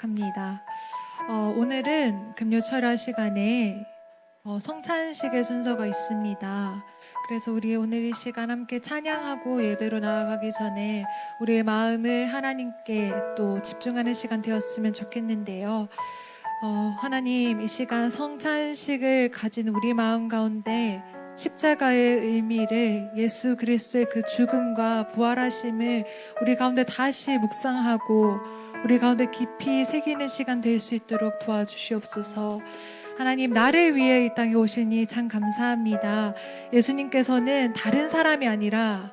시작합니다. 오늘은 금요철야 시간에 성찬식의 순서가 있습니다. 그래서 우리 오늘 이 시간 함께 찬양하고 예배로 나아가기 전에 우리의 마음을 하나님께 또 집중하는 시간 되었으면 좋겠는데요. 하나님, 이 시간 성찬식을 가진 우리 마음 가운데 십자가의 의미를, 예수 그리스도의 그 죽음과 부활하심을 우리 가운데 다시 묵상하고 우리 가운데 깊이 새기는 시간 될 수 있도록 도와주시옵소서. 하나님, 나를 위해 이 땅에 오시니 참 감사합니다. 예수님께서는 다른 사람이 아니라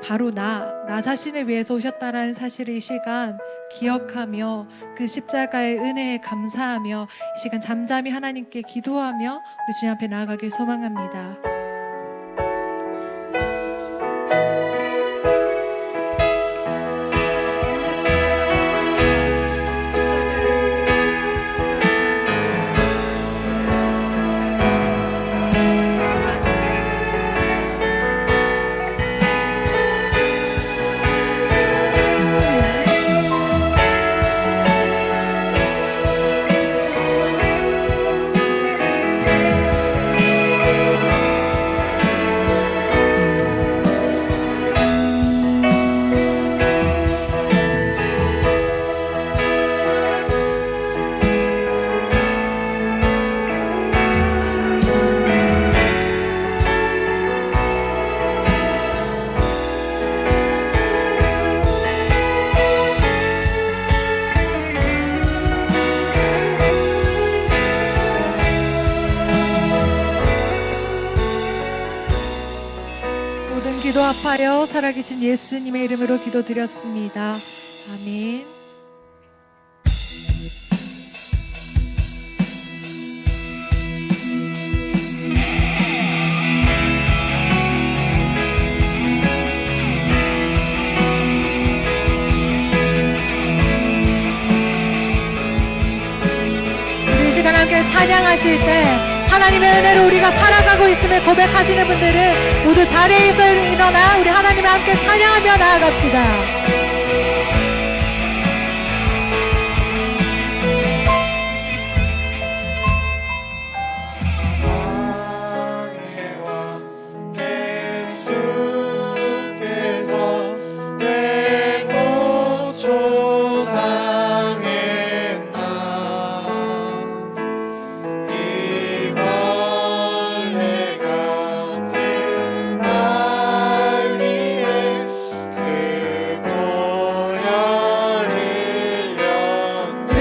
바로 나 자신을 위해서 오셨다라는 사실을 이 시간 기억하며 그 십자가의 은혜에 감사하며 이 시간 잠잠히 하나님께 기도하며 우리 주님 앞에 나아가길 소망합니다. 기도합하여 살아계신 예수님의 이름으로 기도드렸습니다. 아멘. 우리 이 시간 함께 찬양하실 때 하나님의 은혜로 우리가 살아가고 있음을 고백하시는 분들은 모두 자리에서 일어나 우리 하나님과 함께 찬양하며 나아갑시다.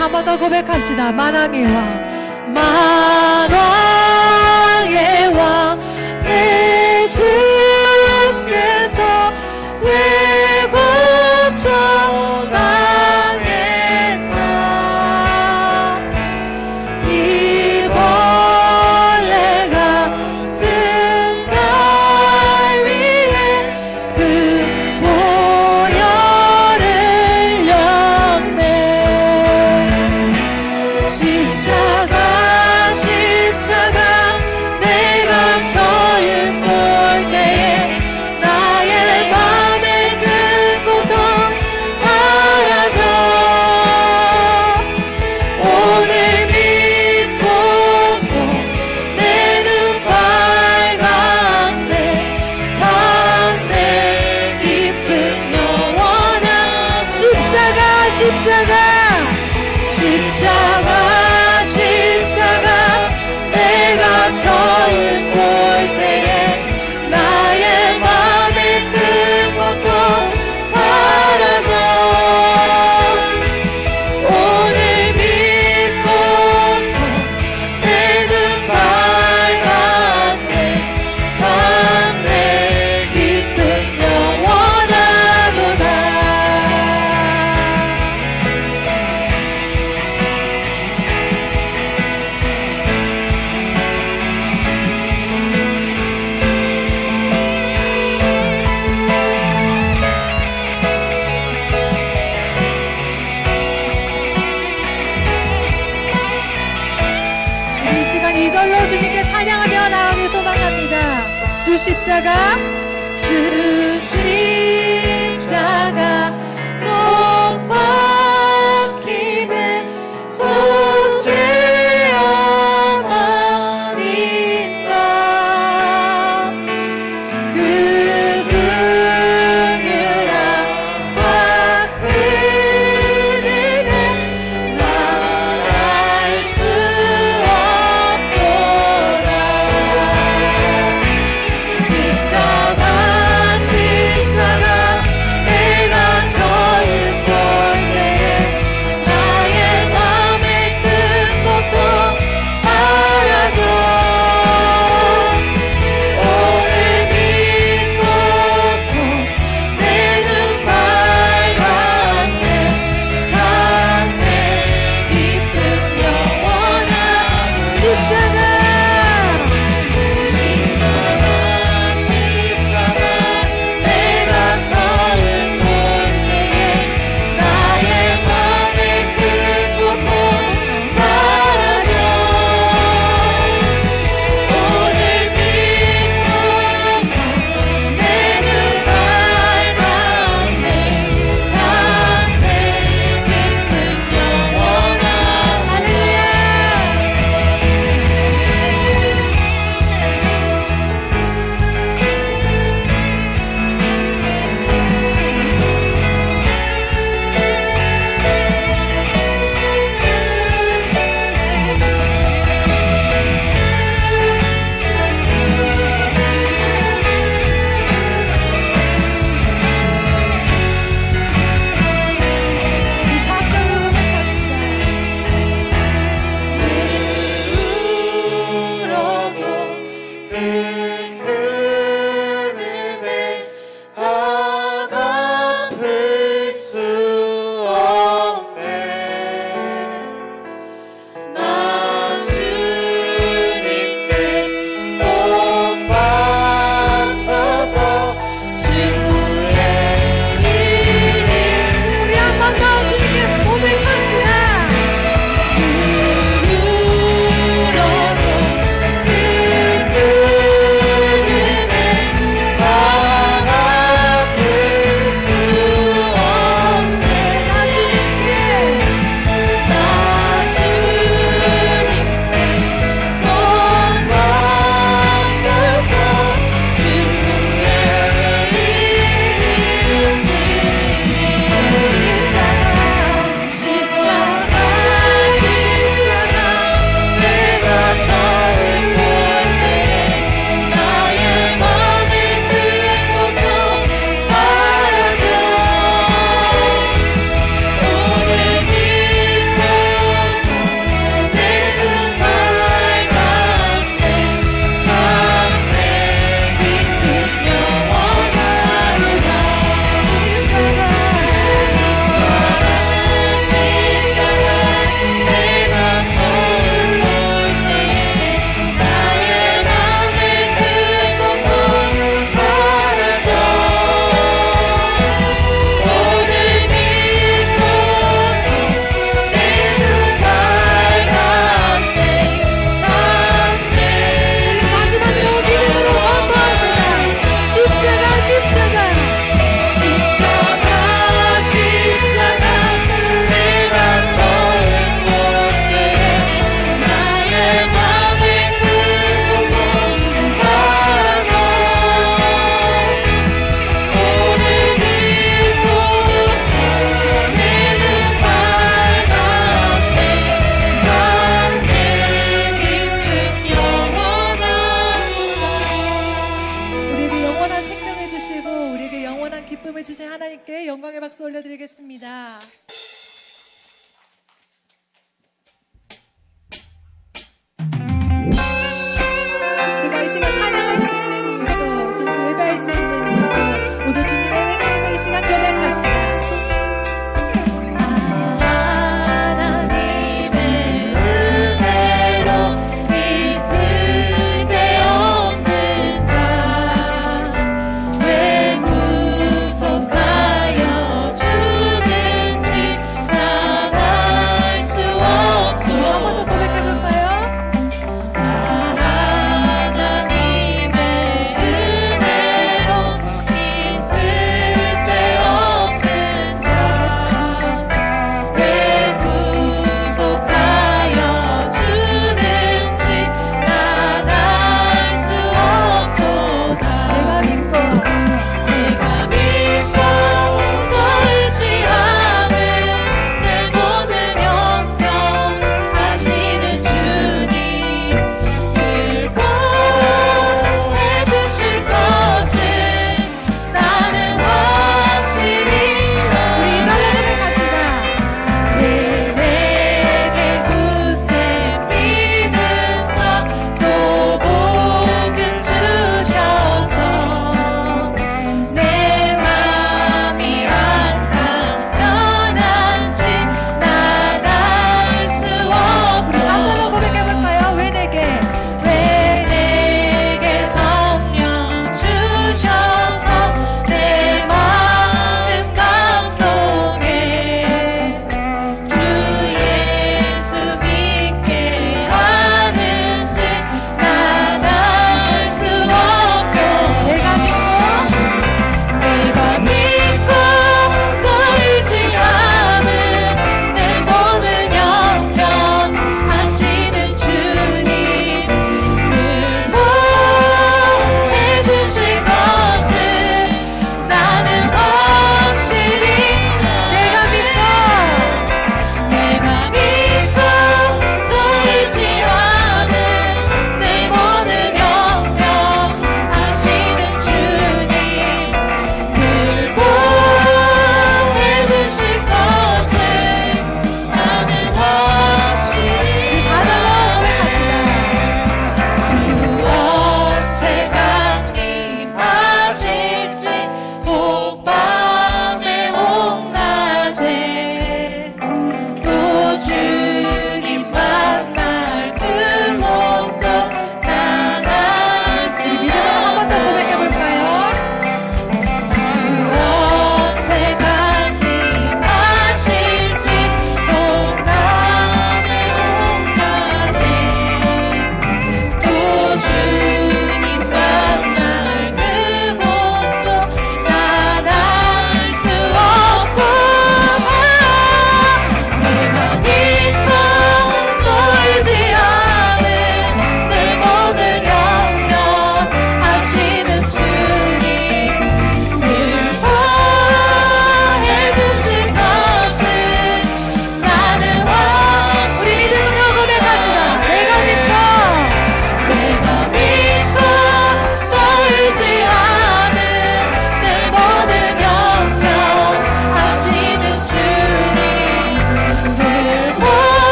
한 번 더 고백합시다. 만왕의 왕, 만왕의 왕, 내 주께서 왜 고쳐당했나. 이 벌레가 든 날 위해 그 보혈을 흘렸네. 십자가 내가 처음 볼 때에 나의 맘의 그 고통 사라져. 오늘 믿고서 내 눈 빨갛네. 찬내 기쁜 영원한 십자가 내가 처음 볼 때에 나의 맘의 큰 고통 사라져. 오늘 믿고서 내 눈 빨갛네. 찬내 기쁨 영원하도다. 이 시간 이절로 주님께 찬양하며 나아가길 소망합니다. 주 십자가 못 박히네.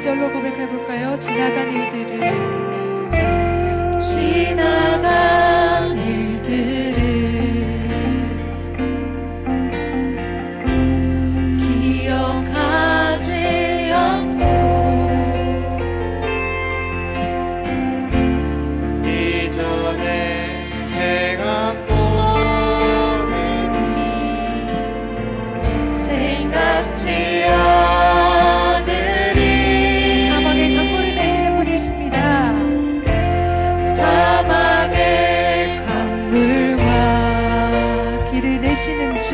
2절로 고백해 볼까요? 지나간 일들을 지나간 일들을 기억하지 않고 이전에 행한 모든 일 생각지 않으리. 사막의 강물을 내시는 분이십니다. 사막의 강물과 길을 내시는 주,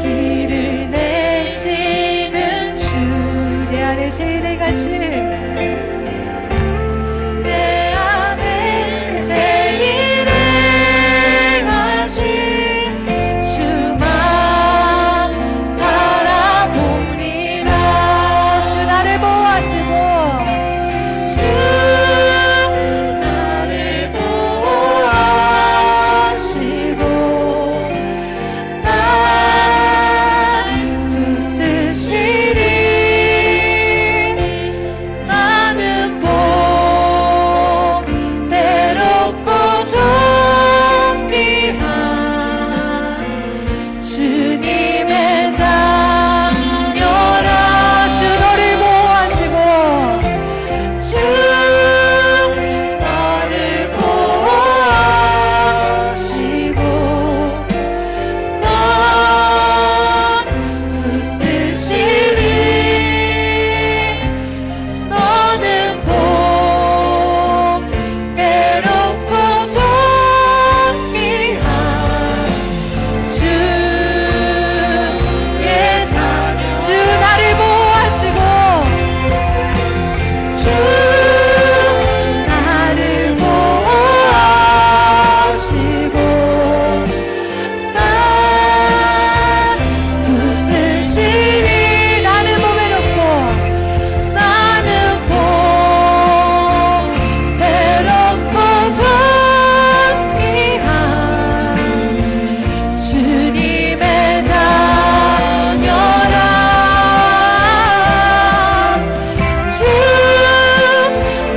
길을 내시는 주, 내 안에 새 일을 가실, 내 안에 새 일을 가실 주만 바라보리라. 주 나를 보호하시고, 주 나를 보호하시고, 날 붙드시리. 나는 보배롭고 존귀한 주님의 자녀라. 주 너를 보호하시고, 주 너를 보호하시고, 날 붙드시리. 너는 보배롭고 존귀한 주의 자녀. 주 나를 보호하시고, 주 나를 보호하시고, 날 붙드시리. 나는 보배롭고, 나는 보배롭고 존귀한 주님의 자녀라. 주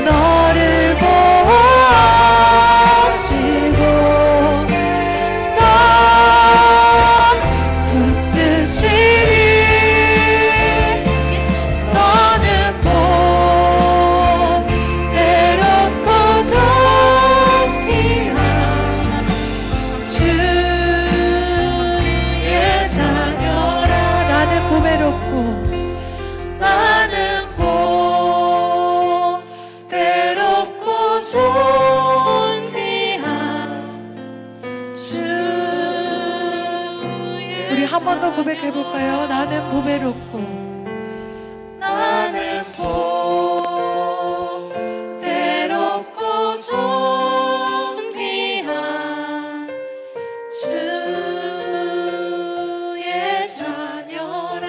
너를 보호하시고, 날 붙드시리. 너는 보배롭고 존귀한 주의 자녀라. 나는 보배롭고, 나는 보배롭고 존귀한 주의. 우리 한 번 더 고백해 볼까요? 나는 보배롭고, 나는 보배롭고 존귀한 주의 자녀라.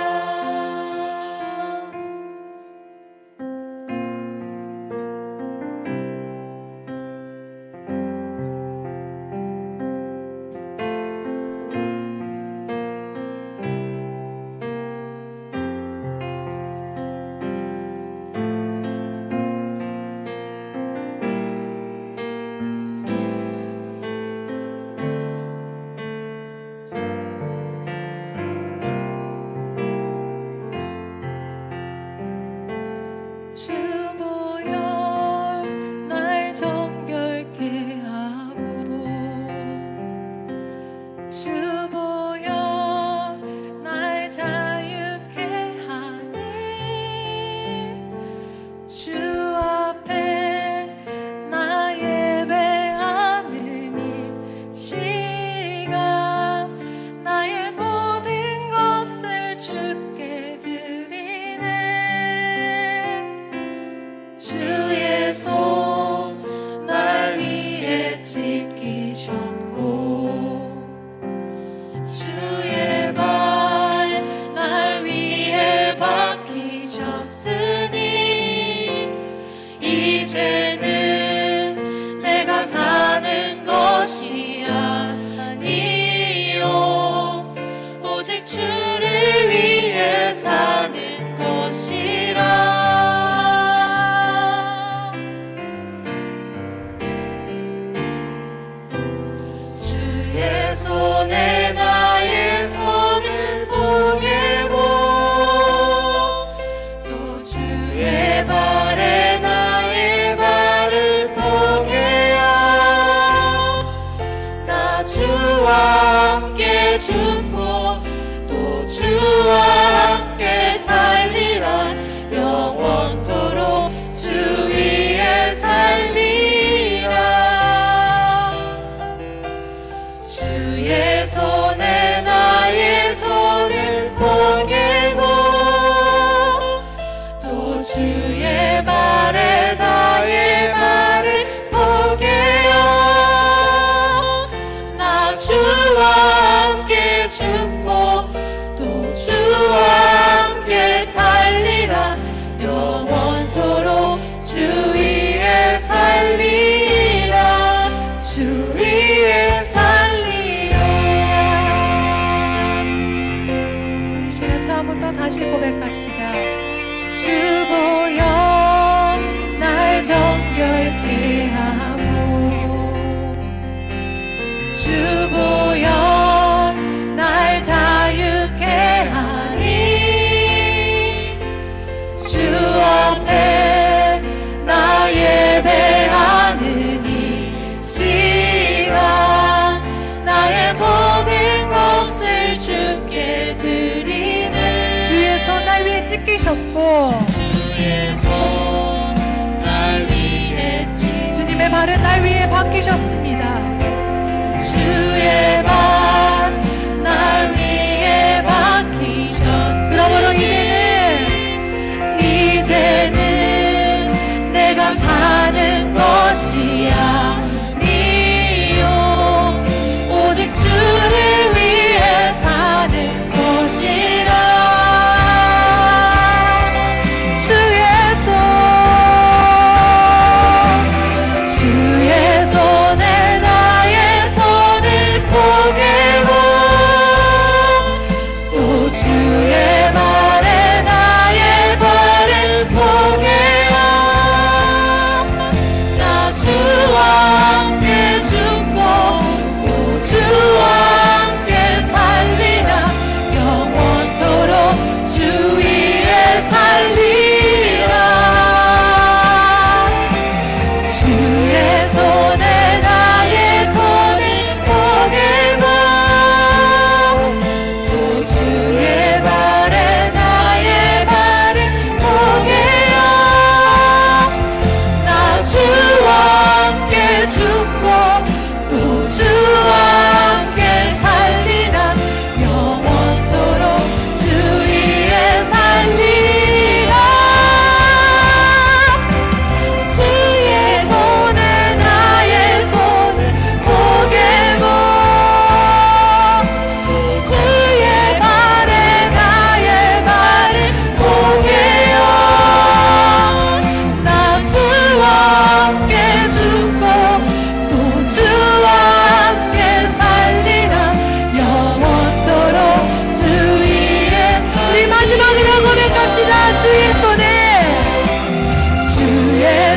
바뀌셨고 주의 손 날 위해 주님의 발은 날 위해 바뀌셨습니다. 주의 발 날 위해 박히셨으니 그러므로 이제는 내가 사는 것이 아니요 오직 주를 위해 사는 것이라 주의 손에 나의 손을 포개고 또 주의 발에 나의 발을 포개어 나 주와 함께 죽고 또 주와 함께 살리라 영원토록 주 위에 살리라 주의 손에 나의 손을 포개고 또 주의 발에 나의 발을 포개어 나 주와 함께 죽고 또 주와 함께 살리라 영원토록 주 위에 살리라 주의 손에 나의 손을 포개고 주의 발에 나의 발을 포개어 나 주와 함께 죽고 또 주와 함께 살리라 영원토록 주 위에 우리 마지막으로 고백합시다 주의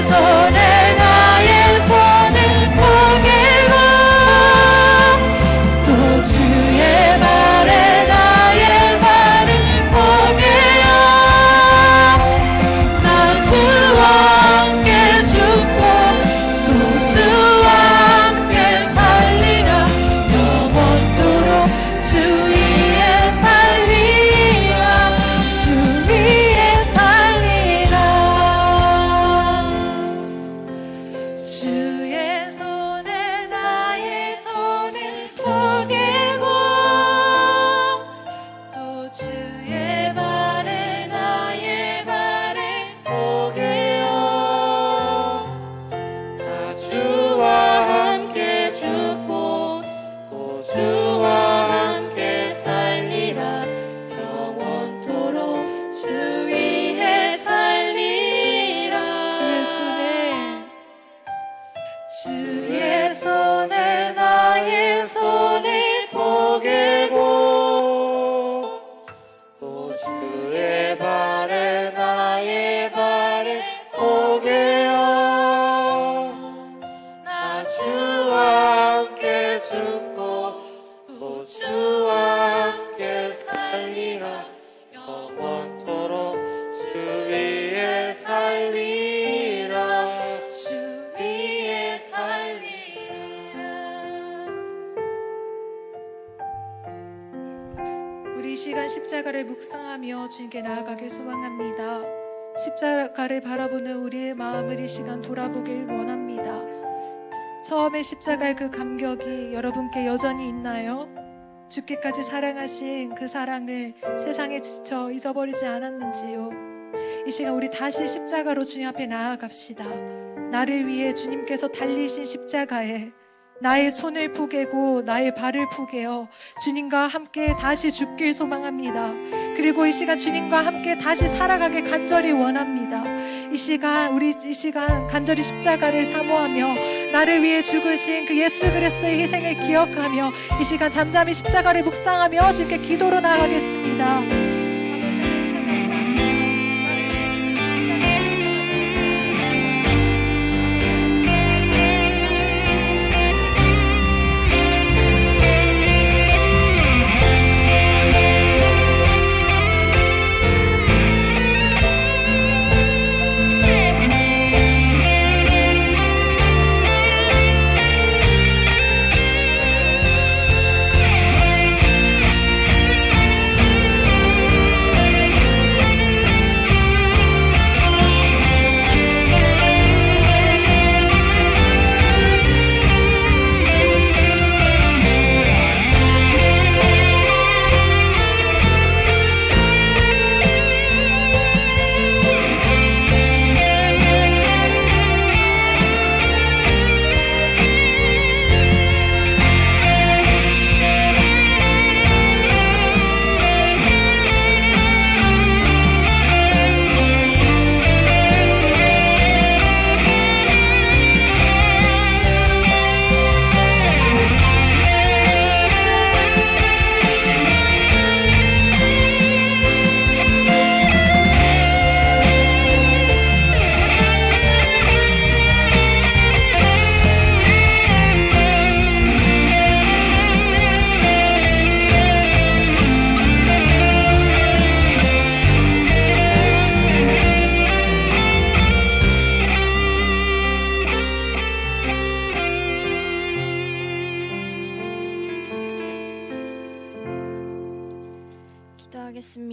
손에 나의 손을 포개고 또 주의 발에 나의 발을 포개어 나 주와 함께 죽고 또 주와 함께 살리라 영원토록 주 위에 살리라 주 위에 살리라 주의 손에 나의 손을 포개고 또 주의 발에 나의 발을 포개어 나 주와 함께 죽고 또 주와 함께 살리라 영원토록 주 위에 살리라 주의 손에 나의 손을 포개고 또 주의 발에 나의 발을 포개어 나 주와 함께 죽고 또 주와 함께 살리라 영원토록 주 위에 살리라 주 위에 살리라 우리 이 시간 십자가를 묵상하며 주님께 나아가길 소망합니다. 십자가를 바라보는 우리의 마음을 이 시간 돌아보길 원합니다. 처음에 십자가의 그 감격이 여러분께 여전히 있나요? 죽기까지 사랑하신 그 사랑을 세상에 지쳐 잊어버리지 않았는지요? 이 시간 우리 다시 십자가로 주님 앞에 나아갑시다. 나를 위해 주님께서 달리신 십자가에 나의 손을 포개고 나의 발을 포개어 주님과 함께 다시 죽길 소망합니다. 그리고 이 시간 주님과 함께 다시 살아가길 간절히 원합니다. 이 시간 간절히 십자가를 사모하며 나를 위해 죽으신 그 예수 그리스도의 희생을 기억하며 이 시간 잠잠히 십자가를 묵상하며 주님께 기도로 나아가겠습니다. 아버지 항상 감사합니다. 나를 위해 죽으신 십자가를 묵상하며 주님께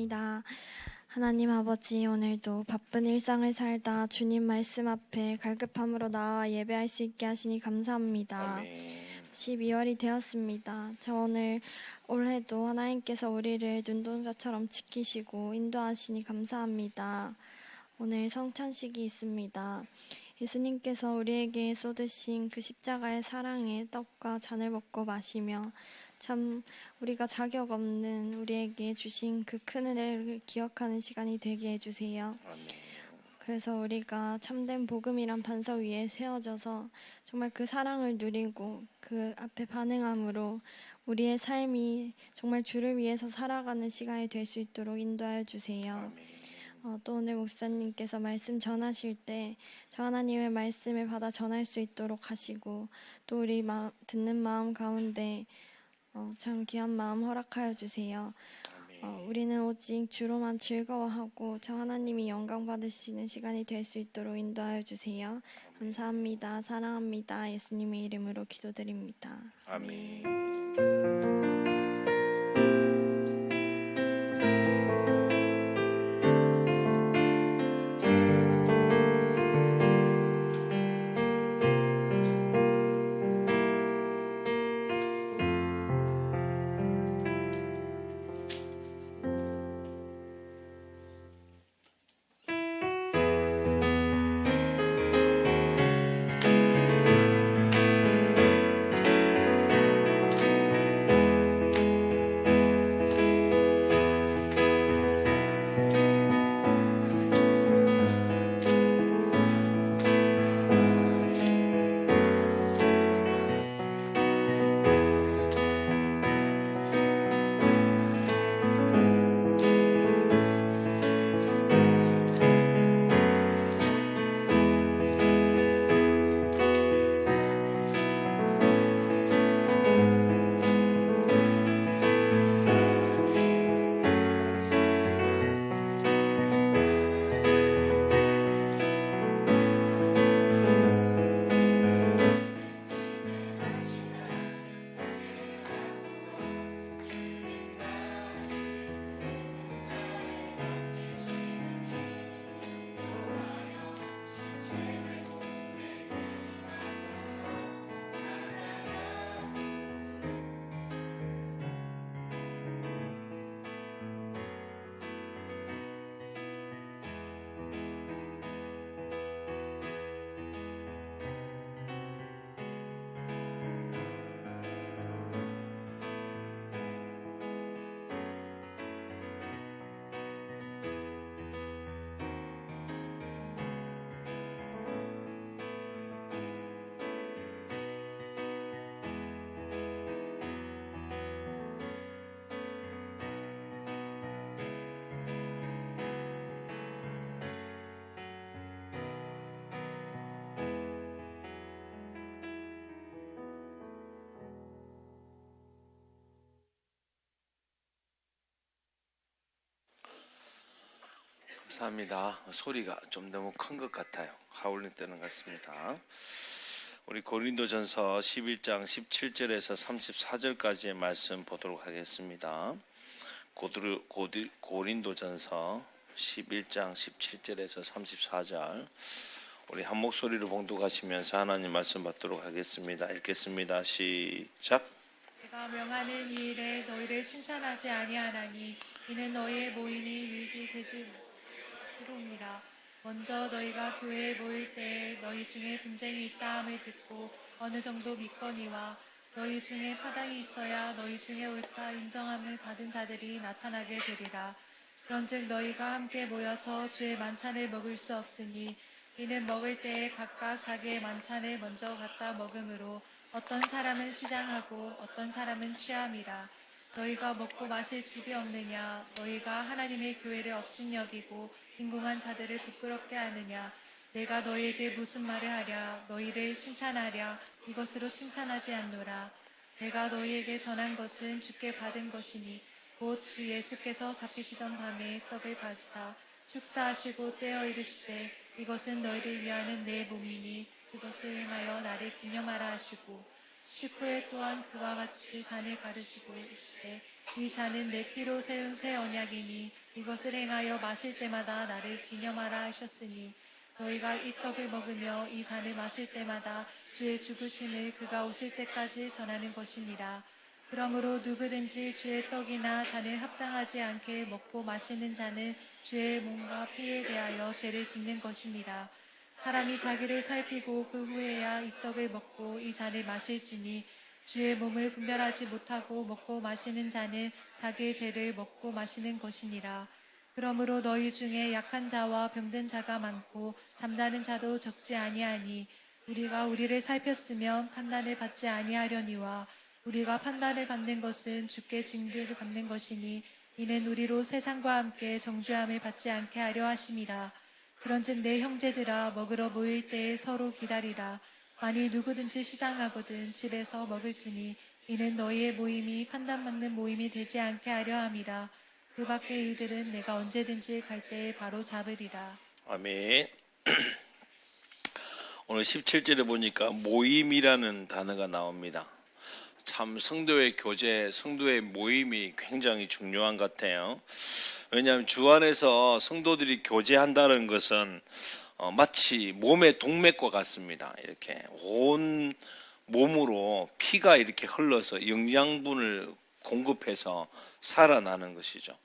기도드립니다. 하나님 아버지, 오늘도 바쁜 일상을 살다 주님 말씀 앞에 갈급함으로 나와 예배할 수 있게 하시니 감사합니다. 아멘. 12월이 되었습니다. 저 오늘 올해도 하나님께서 우리를 눈동자처럼 지키시고 인도하시니 감사합니다. 오늘 성찬식이 있습니다. 예수님께서 우리에게 쏟으신 그 십자가의 사랑의 떡과 잔을 먹고 마시며 참 우리가 자격 없는 우리에게 주신 그 큰 은혜를 기억하는 시간이 되게 해주세요. 아멘. 그래서 우리가 참된 복음이란 반석 위에 세워져서 정말 그 사랑을 누리고 그 앞에 반응함으로 우리의 삶이 정말 주를 위해서 살아가는 시간이 될 수 있도록 인도하여 주세요. 아멘. 또 오늘 목사님께서 말씀 전하실 때 저 하나님의 말씀을 받아 전할 수 있도록 하시고 또 우리 듣는 마음 가운데 참 귀한 마음 허락하여 주세요. 우리는 오직 주로만 즐거워하고 저 하나님이 영광 받으시는 시간이 될 수 있도록 인도하여 주세요. 감사합니다. 사랑합니다. 예수님의 이름으로 기도드립니다. 아멘. 감사합니다. 소리가 좀 너무 큰 것 같아요. 하울링 때는 같습니다. 우리 고린도전서 11장 17절에서 34절까지의 말씀 보도록 하겠습니다. 고린도전서 11장 17절에서 34절 우리 한 목소리로 봉독하시면서 하나님 말씀 받도록 하겠습니다. 읽겠습니다. 시작. 내가 명하는 이 일에 너희를 칭찬하지 아니하나니 이는 너희의 모임이 유익이 되지 이름이라. 먼저 너희가 교회에 모일 때에 너희 중에 분쟁이 있다 함을 듣고 어느 정도 믿거니와 너희 중에 파당이 있어야 너희 중에 옳다 인정함을 받은 자들이 나타나게 되리라. 그런즉 너희가 함께 모여서 주의 만찬을 먹을 수 없으니 이는 먹을 때에 각각 자기의 만찬을 먼저 갖다 먹음으로 어떤 사람은 시장하고 어떤 사람은 취함이라. 너희가 먹고 마실 집이 없느냐? 너희가 하나님의 교회를 업신여기고 빈궁한 자들을 부끄럽게 하느냐? 내가 너희에게 무슨 말을 하랴? 너희를 칭찬하랴? 이것으로 칭찬하지 않노라. 내가 너희에게 전한 것은 주께 받은 것이니 곧 주 예수께서 잡히시던 밤에 떡을 가지사 축사하시고 떼어 이르시되 이것은 너희를 위하는 내 몸이니 그것을 행하여 나를 기념하라 하시고 식후에 또한 그와 같이 잔을 가르치고 이르시되 이 잔은 내 피로 세운 새 언약이니 이것을 행하여 마실 때마다 나를 기념하라 하셨으니 너희가 이 떡을 먹으며 이 잔을 마실 때마다 주의 죽으심을 그가 오실 때까지 전하는 것이니라. 그러므로 누구든지 주의 떡이나 잔을 합당하지 않게 먹고 마시는 자는 주의 몸과 피에 대하여 죄를 짓는 것이니라. 사람이 자기를 살피고 그 후에야 이 떡을 먹고 이 잔을 마실지니 주의 몸을 분별하지 못하고 먹고 마시는 자는 자기의 죄를 먹고 마시는 것이니라. 그러므로 너희 중에 약한 자와 병든 자가 많고 잠자는 자도 적지 아니하니 우리가 우리를 살폈으면 판단을 받지 아니하려니와 우리가 판단을 받는 것은 주께 징계를 받는 것이니 이는 우리로 세상과 함께 정죄함을 받지 않게 하려 하심이라. 그런즉 내 형제들아 먹으러 모일 때에 서로 기다리라. 만일 누구든지 시장하거든 집에서 먹을지니 이는 너희의 모임이 판단받는 모임이 되지 않게 하려 함이라. 그 밖의 일들은 내가 언제든지 갈 때에 바로 잡으리라. 아멘. 오늘 17절에 보니까 모임이라는 단어가 나옵니다. 참 성도의 교제, 성도의 모임이 굉장히 중요한 것 같아요. 왜냐하면 주 안에서 성도들이 교제한다는 것은 마치 몸의 동맥과 같습니다. 이렇게 온 몸으로 피가 이렇게 흘러서 영양분을 공급해서 살아나는 것이죠.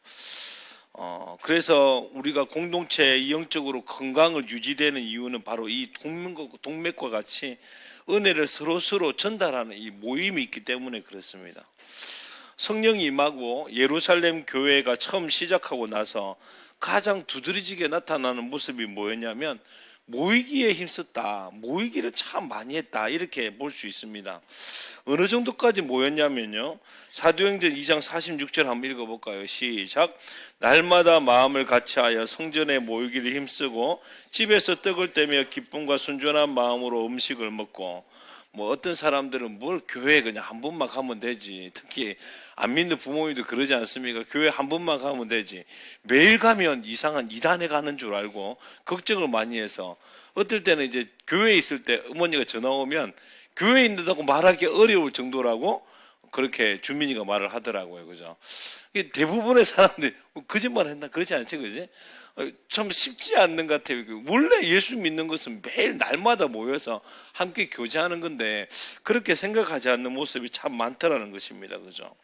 그래서 우리가 공동체 영적으로 건강을 유지되는 이유는 바로 이 동맥과 같이 은혜를 서로 전달하는 이 모임이 있기 때문에 그렇습니다. 성령이 임하고 예루살렘 교회가 처음 시작하고 나서 가장 두드러지게 나타나는 모습이 뭐였냐면 모이기에 힘썼다, 모이기를 참 많이 했다, 이렇게 볼 수 있습니다. 어느 정도까지 모였냐면요, 사도행전 2장 46절 한번 읽어볼까요? 시작. 날마다 마음을 같이하여 성전에 모이기를 힘쓰고 집에서 떡을 떼며 기쁨과 순전한 마음으로 음식을 먹고, 어떤 사람들은 뭘 교회 그냥 한 번만 가면 되지, 특히 안 믿는 부모님도 그러지 않습니까? 교회 한 번만 가면 되지, 매일 가면 이상한 이단에 가는 줄 알고 걱정을 많이 해서 어떨 때는 이제 교회에 있을 때 어머니가 전화 오면 교회에 있는다고 말하기 어려울 정도라고 그렇게 주민이가 말을 하더라고요. 그죠? 대부분의 사람들이 거짓말 했나? 그렇지 않지, 그지? 참 쉽지 않는 것 같아요. 원래 예수 믿는 것은 매일 날마다 모여서 함께 교제하는 건데 그렇게 생각하지 않는 모습이 참 많더라는 것입니다. 그죠?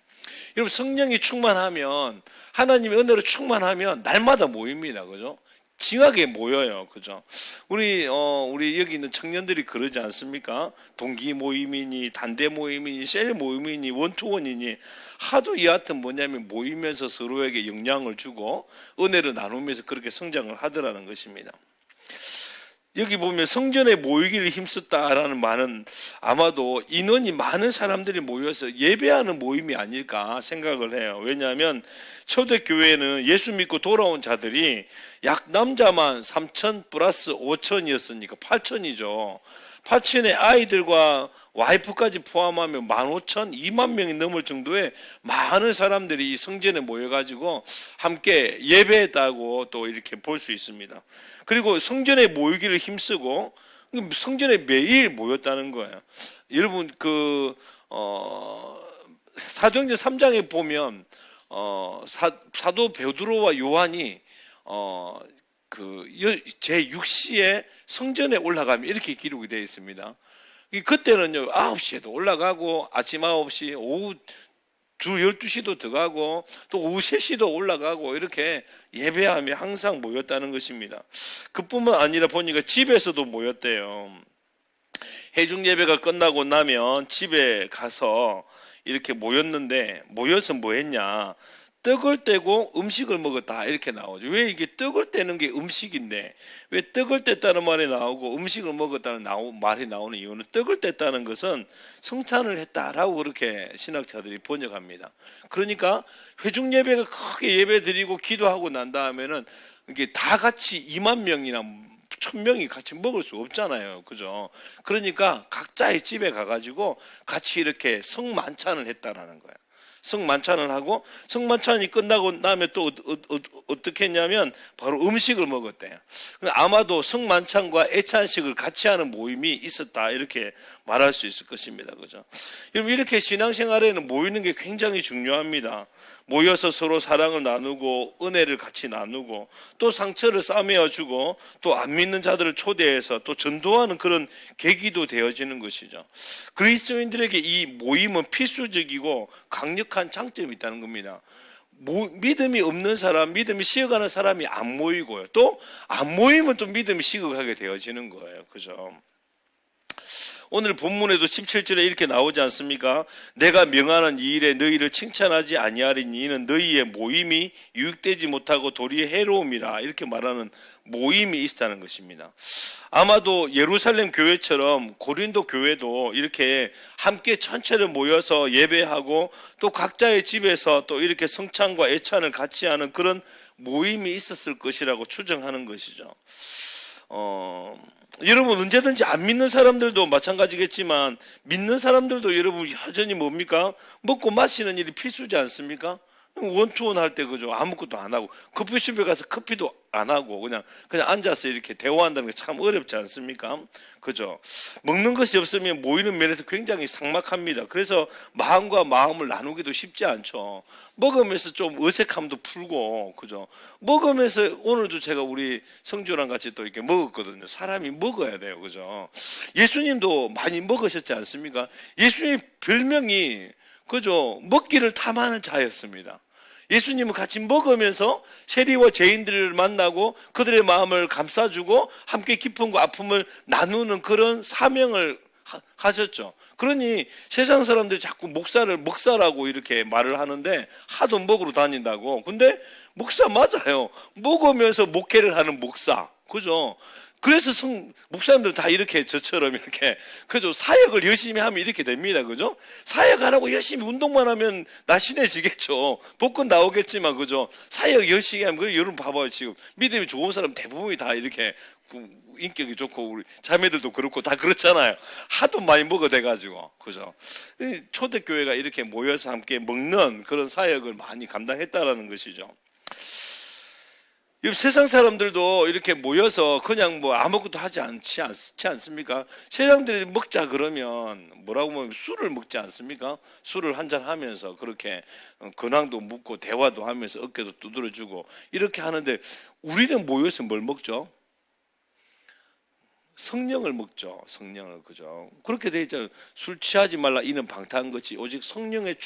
여러분, 성령이 충만하면, 하나님의 은혜로 충만하면 날마다 모입니다. 그죠? 징하게 모여요. 그죠? 우리 여기 있는 청년들이 그러지 않습니까? 동기 모임이니, 단대 모임이니, 셀 모임이니, 원투원이니, 하도 여하튼 뭐냐면 모이면서 서로에게 영향을 주고 은혜를 나누면서 그렇게 성장을 하더라는 것입니다. 여기 보면 성전에 모이기를 힘썼다라는 말은 아마도 인원이 많은 사람들이 모여서 예배하는 모임이 아닐까 생각을 해요. 왜냐하면 초대교회는 예수 믿고 돌아온 자들이 약 남자만 3,000 플러스 5,000이었으니까 8,000이죠. 8,000의 아이들과 와이프까지 포함하면 15,000, 2만 명이 넘을 정도의 많은 사람들이 이 성전에 모여가지고 함께 예배했다고 또 이렇게 볼 수 있습니다. 그리고 성전에 모이기를 힘쓰고 성전에 매일 모였다는 거예요. 여러분, 사도행전 3장에 보면 사도 베드로와 요한이 제6시에 성전에 올라가면 이렇게 기록이 되어 있습니다. 그때는요, 9시에도 올라가고, 아침 9시, 오후 12시도 들어가고, 또 오후 3시도 올라가고, 이렇게 예배하며 항상 모였다는 것입니다. 그뿐만 아니라 보니까 집에서도 모였대요. 해중 예배가 끝나고 나면 집에 가서 이렇게 모였는데, 모여서 뭐 했냐? 떡을 떼고 음식을 먹었다, 이렇게 나오죠. 왜 이게 떡을 떼는 게 음식인데 왜 떡을 뗐다는 말이 나오고 음식을 먹었다는 말이 나오는 이유는, 떡을 뗐다는 것은 성찬을 했다라고 그렇게 신학자들이 번역합니다. 그러니까 회중 예배가 크게 예배 드리고 기도하고 난 다음에는 이게 다 같이 2만 명이나 1,000명이 같이 먹을 수 없잖아요. 그죠? 그러니까 각자의 집에 가가지고 같이 이렇게 성만찬을 했다라는 거예요. 성만찬을 하고, 성만찬이 끝나고 나면 또 어떻게 했냐면 바로 음식을 먹었대요. 아마도 성만찬과 애찬식을 같이 하는 모임이 있었다, 이렇게 말할 수 있을 것입니다. 그죠? 여러분, 이렇게 신앙생활에는 모이는 게 굉장히 중요합니다. 모여서 서로 사랑을 나누고 은혜를 같이 나누고 또 상처를 싸매어 주고 또 안 믿는 자들을 초대해서 또 전도하는 그런 계기도 되어지는 것이죠. 그리스도인들에게 이 모임은 필수적이고 강력한 장점이 있다는 겁니다. 믿음이 없는 사람, 믿음이 식어가는 사람이 안 모이고요. 또 안 모이면 또 믿음이 식어가게 되어지는 거예요. 그죠? 오늘 본문에도 17절에 이렇게 나오지 않습니까? 내가 명하는 이 일에 너희를 칭찬하지 아니하리니 이는 너희의 모임이 유익되지 못하고 도리의 해로움이라, 이렇게 말하는 모임이 있다는 것입니다. 아마도 예루살렘 교회처럼 고린도 교회도 이렇게 함께 전체를 모여서 예배하고 또 각자의 집에서 또 이렇게 성찬과 애찬을 같이 하는 그런 모임이 있었을 것이라고 추정하는 것이죠. 여러분, 언제든지 안 믿는 사람들도 마찬가지겠지만 믿는 사람들도 여러분 여전히 뭡니까? 먹고 마시는 일이 필수지 않습니까? 원투원 할 때 그죠? 아무것도 안 하고 커피숍에 가서 커피도 안 하고 그냥 앉아서 이렇게 대화한다는 게 참 어렵지 않습니까? 그죠? 먹는 것이 없으면 모이는 면에서 굉장히 삭막합니다. 그래서 마음과 마음을 나누기도 쉽지 않죠. 먹으면서 좀 어색함도 풀고, 그죠? 먹으면서 오늘도 제가 우리 성주랑 같이 또 이렇게 먹었거든요. 사람이 먹어야 돼요. 그죠? 예수님도 많이 먹으셨지 않습니까? 예수님 별명이 그죠? 먹기를 탐하는 자였습니다. 예수님은 같이 먹으면서 세리와 죄인들을 만나고 그들의 마음을 감싸주고 함께 기쁨과 아픔을 나누는 그런 사명을 하셨죠. 그러니 세상 사람들이 자꾸 목사라고 이렇게 말을 하는데 하도 먹으러 다닌다고. 근데 목사 맞아요. 먹으면서 목회를 하는 목사. 그죠? 그래서 목사님들 다 이렇게 저처럼 이렇게 그죠? 사역을 열심히 하면 이렇게 됩니다. 그죠? 사역 안 하고 열심히 운동만 하면 날씬해지겠죠. 복근 나오겠지만 그죠? 사역 열심히 하면 여러분 봐봐요. 지금 믿음이 좋은 사람 대부분이 다 이렇게 인격이 좋고 우리 자매들도 그렇고 다 그렇잖아요. 하도 많이 먹어대 가지고 그죠? 초대교회가 이렇게 모여서 함께 먹는 그런 사역을 많이 감당했다라는 것이죠. 세상 사람들도 이렇게 모여서 그냥 뭐 아무것도 하지 않지 않습니까? 세상들이 먹자 그러면 뭐라고 하면 술을 먹지 않습니까? 술을 한잔 하면서 그렇게 근황도 묻고 대화도 하면서 어깨도 두드려주고 이렇게 하는데 우리는 모여서 뭘 먹죠? 성령을 먹죠. 성령을. 그죠? 그렇게 돼 있잖아요. 술 취하지 말라 이는 방탕한 것이 오직 성령의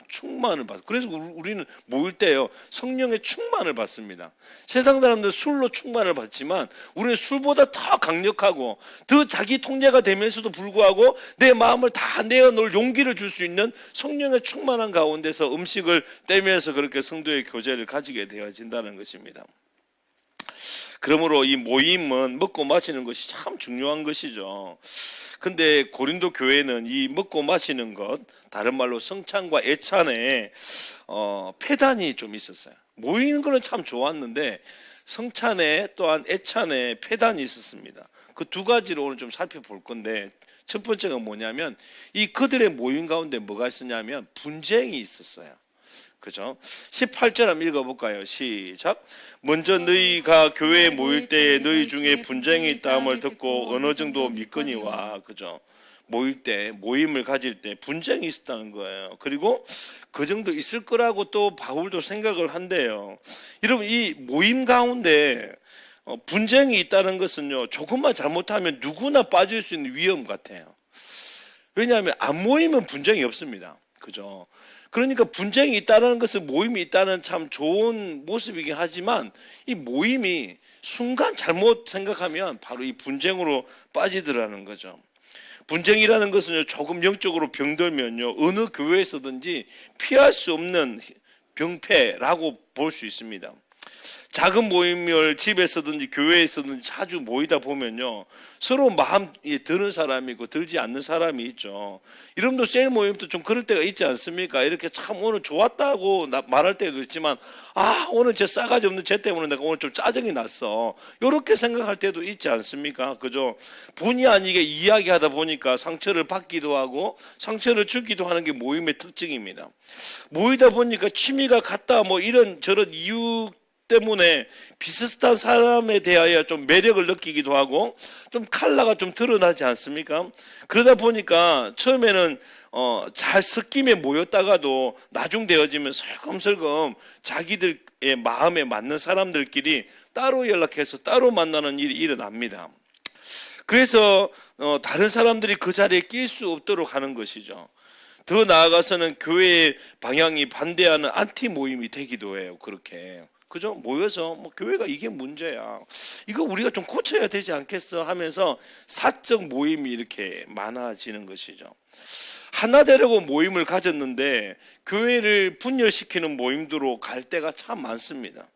충만을 받. 그래서 우리는 모일 때요 성령의 충만을 받습니다. 세상 사람들은 술로 충만을 받지만 우리는 술보다 더 강력하고 더 자기 통제가 되면서도 불구하고 내 마음을 다 내어놓을 용기를 줄 수 있는 성령의 충만한 가운데서 음식을 떼면서 그렇게 성도의 교제를 가지게 되어진다는 것입니다. 그러므로 이 모임은 먹고 마시는 것이 참 중요한 것이죠. 근데 고린도 교회는 이 먹고 마시는 것, 다른 말로 성찬과 애찬에 폐단이 좀 있었어요. 모이는 거는 참 좋았는데 성찬에 또한 애찬에 폐단이 있었습니다. 그 두 가지를 오늘 좀 살펴볼 건데 첫 번째가 뭐냐면 이 그들의 모임 가운데 뭐가 있었냐면 분쟁이 있었어요. 그죠? 18절 한번 읽어볼까요? 시작. 먼저 너희가 교회에 모일 때에 너희 중에 분쟁이 있다함을 듣고 어느 정도 믿거니와. 그죠? 모일 때, 모임을 가질 때 분쟁이 있었다는 거예요. 그리고 그 정도 있을 거라고 또 바울도 생각을 한대요. 여러분, 이 모임 가운데 분쟁이 있다는 것은요 조금만 잘못하면 누구나 빠질 수 있는 위험 같아요. 왜냐하면 안 모이면 분쟁이 없습니다. 그죠? 그러니까 분쟁이 있다는 것은 모임이 있다는 참 좋은 모습이긴 하지만 이 모임이 순간 잘못 생각하면 바로 이 분쟁으로 빠지더라는 거죠. 분쟁이라는 것은 조금 영적으로 병들면요 어느 교회에서든지 피할 수 없는 병폐라고 볼 수 있습니다. 작은 모임을 집에서든지 교회에서든지 자주 모이다 보면요 서로 마음이 드는 사람이 있고 들지 않는 사람이 있죠. 여러분도 셀 모임도 좀 그럴 때가 있지 않습니까? 이렇게 참 오늘 좋았다고 말할 때도 있지만 오늘 제 싸가지 없는 쟤 때문에 내가 오늘 좀 짜증이 났어 이렇게 생각할 때도 있지 않습니까? 그죠? 본의 아니게 이야기하다 보니까 상처를 받기도 하고 상처를 주기도 하는 게 모임의 특징입니다. 모이다 보니까 취미가 같다 뭐 이런 저런 이유 때문에 비슷한 사람에 대하여 좀 매력을 느끼기도 하고 좀 컬러가 좀 드러나지 않습니까? 그러다 보니까 처음에는 잘 섞임에 모였다가도 나중 되어지면 슬금슬금 자기들의 마음에 맞는 사람들끼리 따로 연락해서 따로 만나는 일이 일어납니다. 그래서 다른 사람들이 그 자리에 낄 수 없도록 하는 것이죠. 더 나아가서는 교회의 방향이 반대하는 안티 모임이 되기도 해요. 그렇게. 그죠? 모여서 뭐 교회가 이게 문제야. 이거 우리가 좀 고쳐야 되지 않겠어 하면서 사적 모임이 이렇게 많아지는 것이죠. 하나 되려고 모임을 가졌는데 교회를 분열시키는 모임으로 갈 때가 참 많습니다.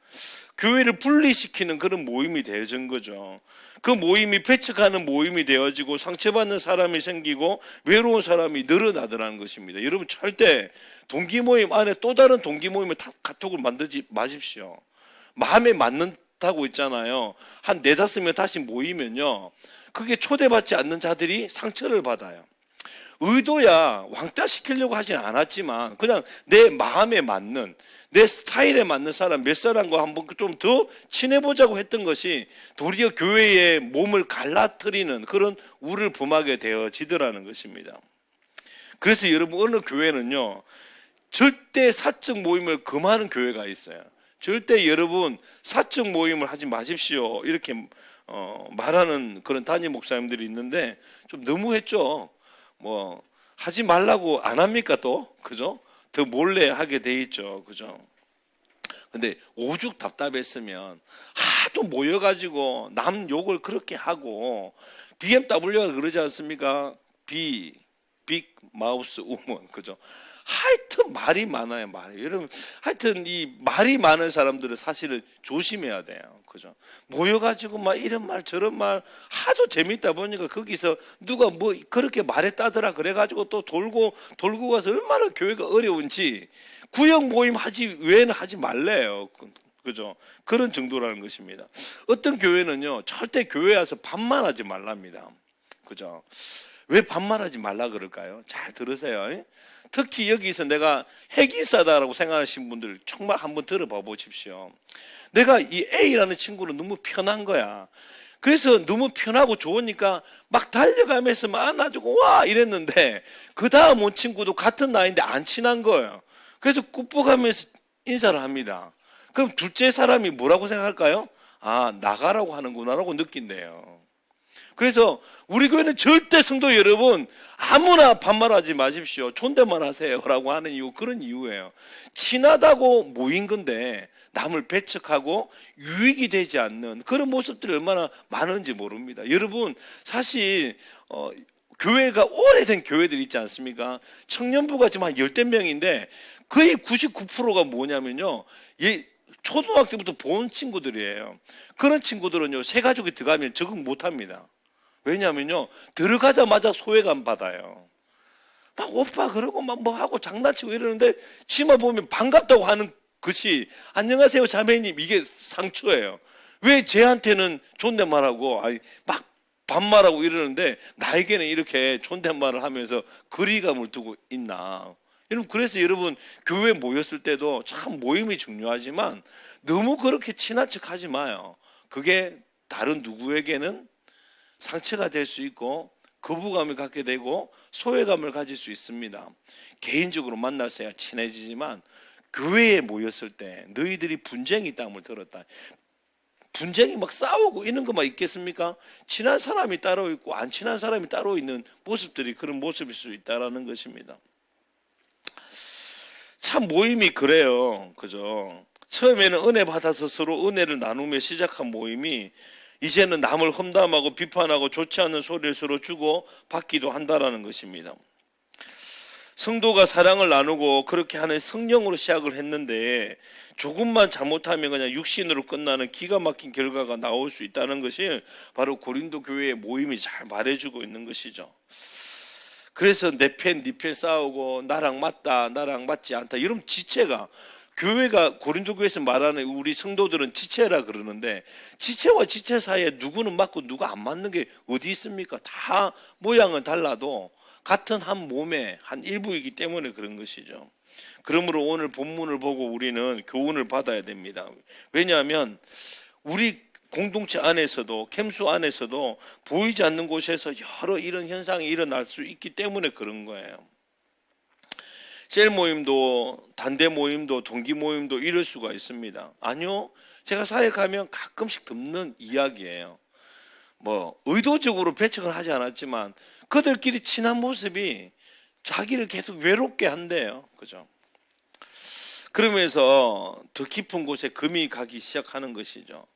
교회를 분리시키는 그런 모임이 되어진 거죠. 그 모임이 배척하는 모임이 되어지고 상처받는 사람이 생기고 외로운 사람이 늘어나더라는 것입니다. 여러분 절대 동기 모임 안에 또 다른 동기 모임을 카톡을 만들지 마십시오. 마음에 맞는다고 있잖아요. 한 4-5명 다시 모이면요, 그게 초대받지 않는 자들이 상처를 받아요. 의도야 왕따 시키려고 하진 않았지만 그냥 내 마음에 맞는, 내 스타일에 맞는 사람 몇 사람과 한번 좀 더 친해보자고 했던 것이 도리어 교회의 몸을 갈라뜨리는 그런 우를 범하게 되어지더라는 것입니다. 그래서 여러분, 어느 교회는요 절대 사적 모임을 금하는 교회가 있어요. 절대 여러분 사적 모임을 하지 마십시오 이렇게 말하는 그런 담임 목사님들이 있는데 좀 너무했죠. 뭐 하지 말라고 안 합니까 또? 그죠? 더 몰래 하게 돼 있죠. 그죠? 근데 오죽 답답했으면 하도 모여가지고 남 욕을 그렇게 하고, BMW가 그러지 않습니까? 빅 마우스 우먼. 그죠? 하여튼 말이 많아요. 말이. 여러분, 하여튼 이 말이 많은 사람들은 사실은 조심해야 돼요. 그죠? 모여가지고 막 이런 말 저런 말 하도 재밌다 보니까 거기서 누가 뭐 그렇게 말했다더라 그래가지고 또 돌고 가서 얼마나 교회가 어려운지 구역 모임 하지 외에는 하지 말래요. 그죠? 그런 정도라는 것입니다. 어떤 교회는요 절대 교회 와서 반말하지 말랍니다. 그죠? 왜 반말하지 말라 그럴까요? 잘 들으세요. 특히 여기서 내가 핵인싸다라고 생각하시는 분들 정말 한번 들어봐 보십시오. 내가 이 A라는 친구는 너무 편한 거야. 그래서 너무 편하고 좋으니까 막 달려가면서 막 안아주고 와 이랬는데 그 다음 온 친구도 같은 나이인데 안 친한 거예요. 그래서 꾹꾹하면서 인사를 합니다. 그럼 둘째 사람이 뭐라고 생각할까요? 아, 나가라고 하는구나라고 느낀대요. 그래서 우리 교회는 절대 성도 여러분 아무나 반말하지 마십시오. 존댓말 하세요라고 하는 이유, 그런 이유예요. 친하다고 모인 건데 남을 배척하고 유익이 되지 않는 그런 모습들이 얼마나 많은지 모릅니다. 여러분 사실 교회가 오래된 교회들 있지 않습니까? 청년부가 지금 한 10대 명인데 거의 99%가 뭐냐면요, 초등학교 때부터 본 친구들이에요. 그런 친구들은요 새 가족이 들어가면 적응 못합니다. 왜냐하면요 들어가자마자 소외감 받아요. 막 오빠 그러고 막 뭐 하고 장난치고 이러는데 치마 보면 반갑다고 하는 것이 안녕하세요 자매님, 이게 상처예요. 왜 쟤한테는 존댓말하고 막 반말하고 이러는데 나에게는 이렇게 존댓말을 하면서 거리감을 두고 있나. 여러분, 그래서 여러분 교회 모였을 때도 참 모임이 중요하지만 너무 그렇게 친한 척 하지 마요. 그게 다른 누구에게는 상처가 될 수 있고 거부감을 갖게 되고 소외감을 가질 수 있습니다. 개인적으로 만나서야 친해지지만 교회에 모였을 때 너희들이 분쟁이 있다는 들었다. 분쟁이 막 싸우고 이런 것만 있겠습니까? 친한 사람이 따로 있고 안 친한 사람이 따로 있는 모습들이 그런 모습일 수 있다는 것입니다. 참 모임이 그래요. 그죠? 처음에는 은혜 받아서 서로 은혜를 나누며 시작한 모임이 이제는 남을 험담하고 비판하고 좋지 않은 소리를 서로 주고 받기도 한다라는 것입니다. 성도가 사랑을 나누고 그렇게 하는 성령으로 시작을 했는데 조금만 잘못하면 그냥 육신으로 끝나는 기가 막힌 결과가 나올 수 있다는 것을 바로 고린도 교회의 모임이 잘 말해주고 있는 것이죠. 그래서 내 편, 네 편 싸우고 나랑 맞다, 나랑 맞지 않다 이런 지체가, 교회가 고린도 교회에서 말하는 우리 성도들은 지체라 그러는데 지체와 지체 사이에 누구는 맞고 누가 안 맞는 게 어디 있습니까? 다 모양은 달라도 같은 한 몸의 한 일부이기 때문에 그런 것이죠. 그러므로 오늘 본문을 보고 우리는 교훈을 받아야 됩니다. 왜냐하면 우리 공동체 안에서도 캠수 안에서도 보이지 않는 곳에서 여러 이런 현상이 일어날 수 있기 때문에 그런 거예요. 셀 모임도 단대 모임도 동기 모임도 이럴 수가 있습니다. 아니요, 제가 사회 가면 가끔씩 듣는 이야기예요. 뭐 의도적으로 배척을 하지 않았지만 그들끼리 친한 모습이 자기를 계속 외롭게 한대요. 그죠? 그러면서 더 깊은 곳에 금이 가기 시작하는 것이죠.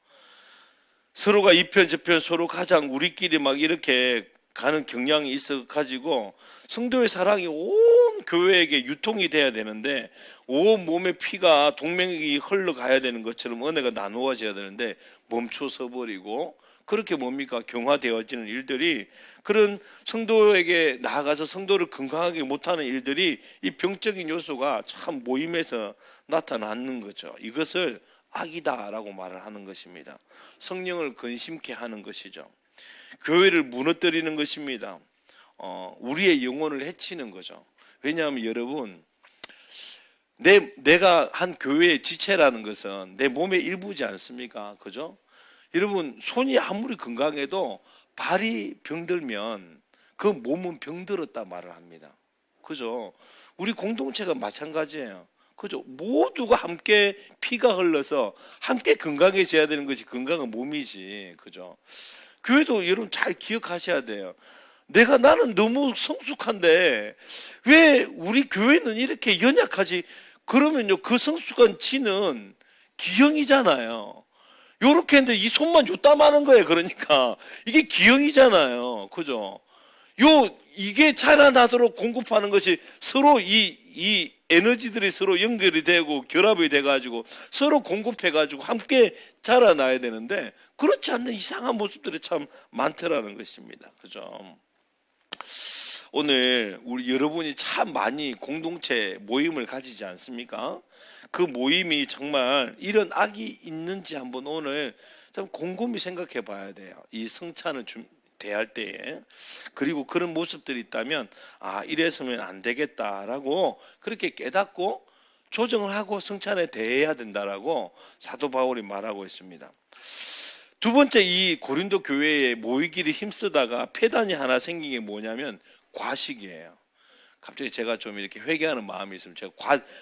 서로가 이편 저편 서로 가장 우리끼리 막 이렇게 가는 경향이 있어 가지고 성도의 사랑이 온 교회에게 유통이 돼야 되는데 온 몸의 피가 동맥이 흘러가야 되는 것처럼 은혜가 나누어져야 되는데 멈춰서 버리고 그렇게 뭡니까? 경화되어지는 일들이 그런 성도에게 나아가서 성도를 건강하게 못하는 일들이 이 병적인 요소가 참 모임에서 나타나는 거죠. 이것을 악이다라고 말을 하는 것입니다. 성령을 근심케 하는 것이죠. 교회를 무너뜨리는 것입니다. 우리의 영혼을 해치는 거죠. 왜냐하면 여러분 내가 한 교회의 지체라는 것은 내 몸의 일부지 않습니까? 그죠? 여러분 손이 아무리 건강해도 발이 병들면 그 몸은 병들었다 말을 합니다. 그죠? 우리 공동체가 마찬가지예요. 그죠? 모두가 함께 피가 흘러서 함께 건강해져야 되는 것이 건강한 몸이지. 그죠? 교회도 여러분 잘 기억하셔야 돼요. 나는 너무 성숙한데 왜 우리 교회는 이렇게 연약하지? 그러면요, 그 성숙한 지는 기형이잖아요. 요렇게 했는데 이 손만 요따마는 거예요. 그러니까 이게 기형이잖아요. 그죠? 이게 자라나도록 공급하는 것이 서로 이 에너지들이 서로 연결이 되고 결합이 돼가지고 서로 공급해가지고 함께 자라나야 되는데 그렇지 않는 이상한 모습들이 참 많더라는 것입니다. 그죠? 오늘 우리 여러분이 참 많이 공동체 모임을 가지지 않습니까? 그 모임이 정말 이런 악이 있는지 한번 오늘 좀 곰곰이 생각해 봐야 돼요. 이 성찬을 대할 때에. 그리고 그런 모습들이 있다면 이래서면 안 되겠다라고 그렇게 깨닫고 조정을 하고 성찬에 대해야 된다라고 사도 바울이 말하고 있습니다. 두 번째, 이 고린도 교회에 모이기를 힘쓰다가 폐단이 하나 생긴 게 뭐냐면 과식이에요. 갑자기 제가 좀 이렇게 회개하는 마음이 있으면 제가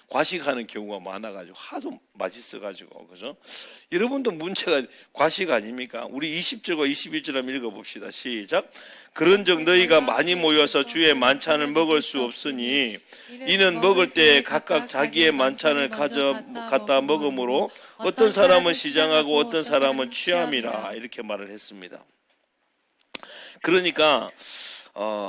과식하는 경우가 많아가지고 하도 맛있어가지고. 그죠? 여러분도 문제가 과식 아닙니까? 우리 20절과 21절 한번 읽어봅시다. 시작. 그런즉 너희가 많이 모여서 주의 만찬을 먹을 수 없으니 이는 먹을 때 각각 자기의 만찬을 갖다 먹으므로 어떤 사람은 시장하고 어떤 사람은 취함이라 이렇게 말을 했습니다. 그러니까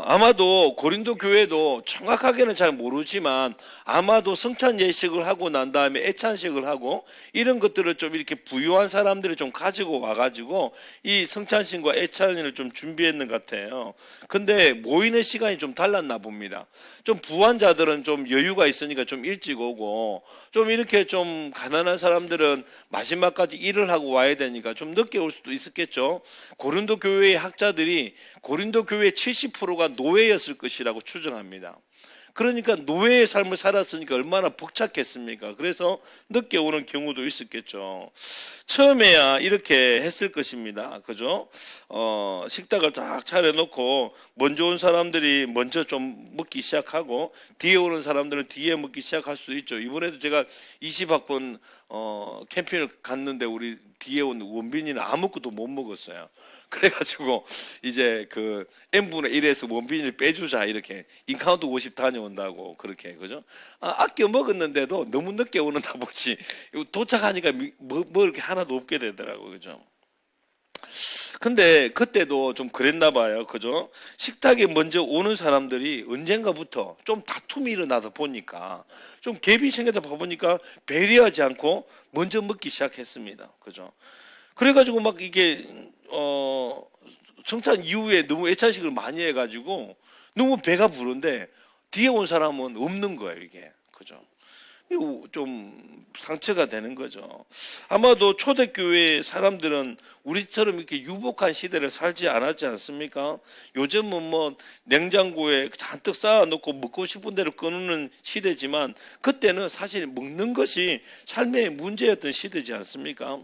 아마도 고린도 교회도 정확하게는 잘 모르지만 아마도 성찬 예식을 하고 난 다음에 애찬식을 하고 이런 것들을 좀 이렇게 부유한 사람들이 좀 가지고 와가지고 이 성찬식과 애찬을 좀 준비했는 것 같아요. 근데 모이는 시간이 좀 달랐나 봅니다. 좀 부한 자들은 좀 여유가 있으니까 좀 일찍 오고 좀 이렇게 좀 가난한 사람들은 마지막까지 일을 하고 와야 되니까 좀 늦게 올 수도 있었겠죠. 고린도 교회의 학자들이 고린도 교회의 70%가 노예였을 것이라고 추정합니다. 그러니까 노예의 삶을 살았으니까 얼마나 벅찼겠습니까? 그래서 늦게 오는 경우도 있었겠죠. 처음에야 이렇게 했을 것입니다. 그죠? 식탁을 딱 차려놓고 먼저 온 사람들이 먼저 좀 먹기 시작하고 뒤에 오는 사람들은 뒤에 먹기 시작할 수도 있죠. 이번에도 제가 20학번 캠핑을 갔는데 우리 뒤에 온 원빈이는 아무것도 못 먹었어요. 그래가지고 이제 그 n분의 1에서 원빈이를 빼주자 이렇게 인카운트 50 다녀온다고 그렇게. 그죠? 아껴 먹었는데도 너무 늦게 오는다 보지 도착하니까 뭐 이렇게 하나도 없게 되더라고요. 그죠? 근데 그때도 좀 그랬나 봐요. 그죠? 식탁에 먼저 오는 사람들이 언젠가부터 좀 다툼이 일어나다 보니까 좀 갭이 생겨다 보니까 배려하지 않고 먼저 먹기 시작했습니다. 그죠? 그래가지고 막 이게 성찬 이후에 너무 애찬식을 많이 해가지고 너무 배가 부른데 뒤에 온 사람은 없는 거예요. 이게. 그죠? 좀 상처가 되는 거죠. 아마도 초대교회 사람들은 우리처럼 이렇게 유복한 시대를 살지 않았지 않습니까? 요즘은 뭐 냉장고에 잔뜩 쌓아놓고 먹고 싶은 대로 꺼내는 시대지만 그때는 사실 먹는 것이 삶의 문제였던 시대지 않습니까?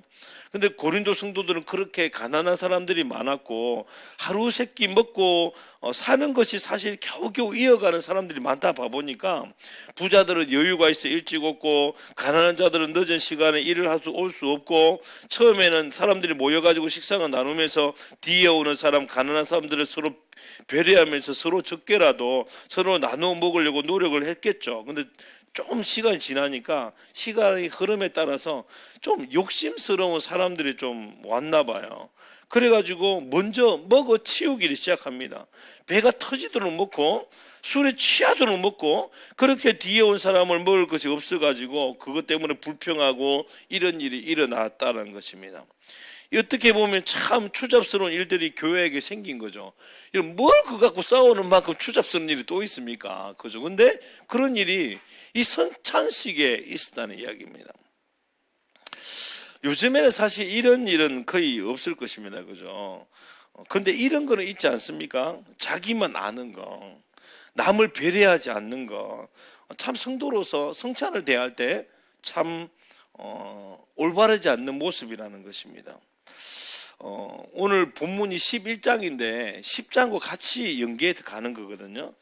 근데 고린도 성도들은 그렇게 가난한 사람들이 많았고 하루 세 끼 먹고 사는 것이 사실 겨우겨우 이어가는 사람들이 많다 봐보니까 부자들은 여유가 있어 일찍 오고 가난한 자들은 늦은 시간에 일을 올 수 없고 처음에는 사람들이 모여가지고 식상을 나누면서 뒤에 오는 사람 가난한 사람들을 서로 배려하면서 서로 적게라도 서로 나누어 먹으려고 노력을 했겠죠. 근데 좀 시간이 지나니까 시간의 흐름에 따라서 좀 욕심스러운 사람들이 좀 왔나 봐요. 그래가지고 먼저 먹어 치우기를 시작합니다. 배가 터지도록 먹고 술에 취하도록 먹고 그렇게 뒤에 온 사람을 먹을 것이 없어가지고 그것 때문에 불평하고 이런 일이 일어났다는 것입니다. 어떻게 보면 참 추잡스러운 일들이 교회에게 생긴 거죠. 뭘 그거 갖고 싸우는 만큼 추잡스러운 일이 또 있습니까? 그죠? 근데 그런 일이 이 성찬식에 있었다는 이야기입니다. 요즘에는 사실 이런 일은 거의 없을 것입니다. 그죠? 근데 이런 거는 있지 않습니까? 자기만 아는 거, 남을 배려하지 않는 거, 참 성도로서 성찬을 대할 때 참 올바르지 않는 모습이라는 것입니다. 오늘 본문이 11장인데 10장과 같이 연계해서 가는 거거든요.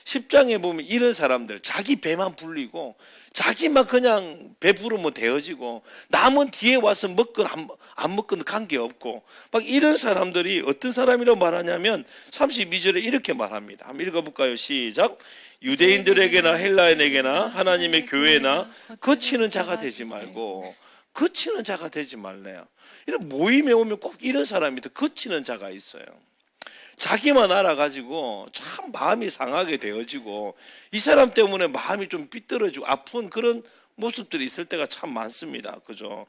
10장에 보면 이런 사람들 자기 배만 불리고 자기만 그냥 배부르면 되어지고 남은 뒤에 와서 먹건 안 먹건 관계없고 막 이런 사람들이 어떤 사람이라고 말하냐면 32절에 이렇게 말합니다. 한번 읽어볼까요? 시작. 유대인들에게나 헬라인에게나 하나님의 교회나 거치는 자가 되지 말고 거치는 자가 되지 말래요. 이런 모임에 오면 꼭 이런 사람이 거치는 자가 있어요. 자기만 알아가지고 참 마음이 상하게 되어지고 이 사람 때문에 마음이 좀 삐뚤어지고 아픈 그런 모습들이 있을 때가 참 많습니다. 그죠?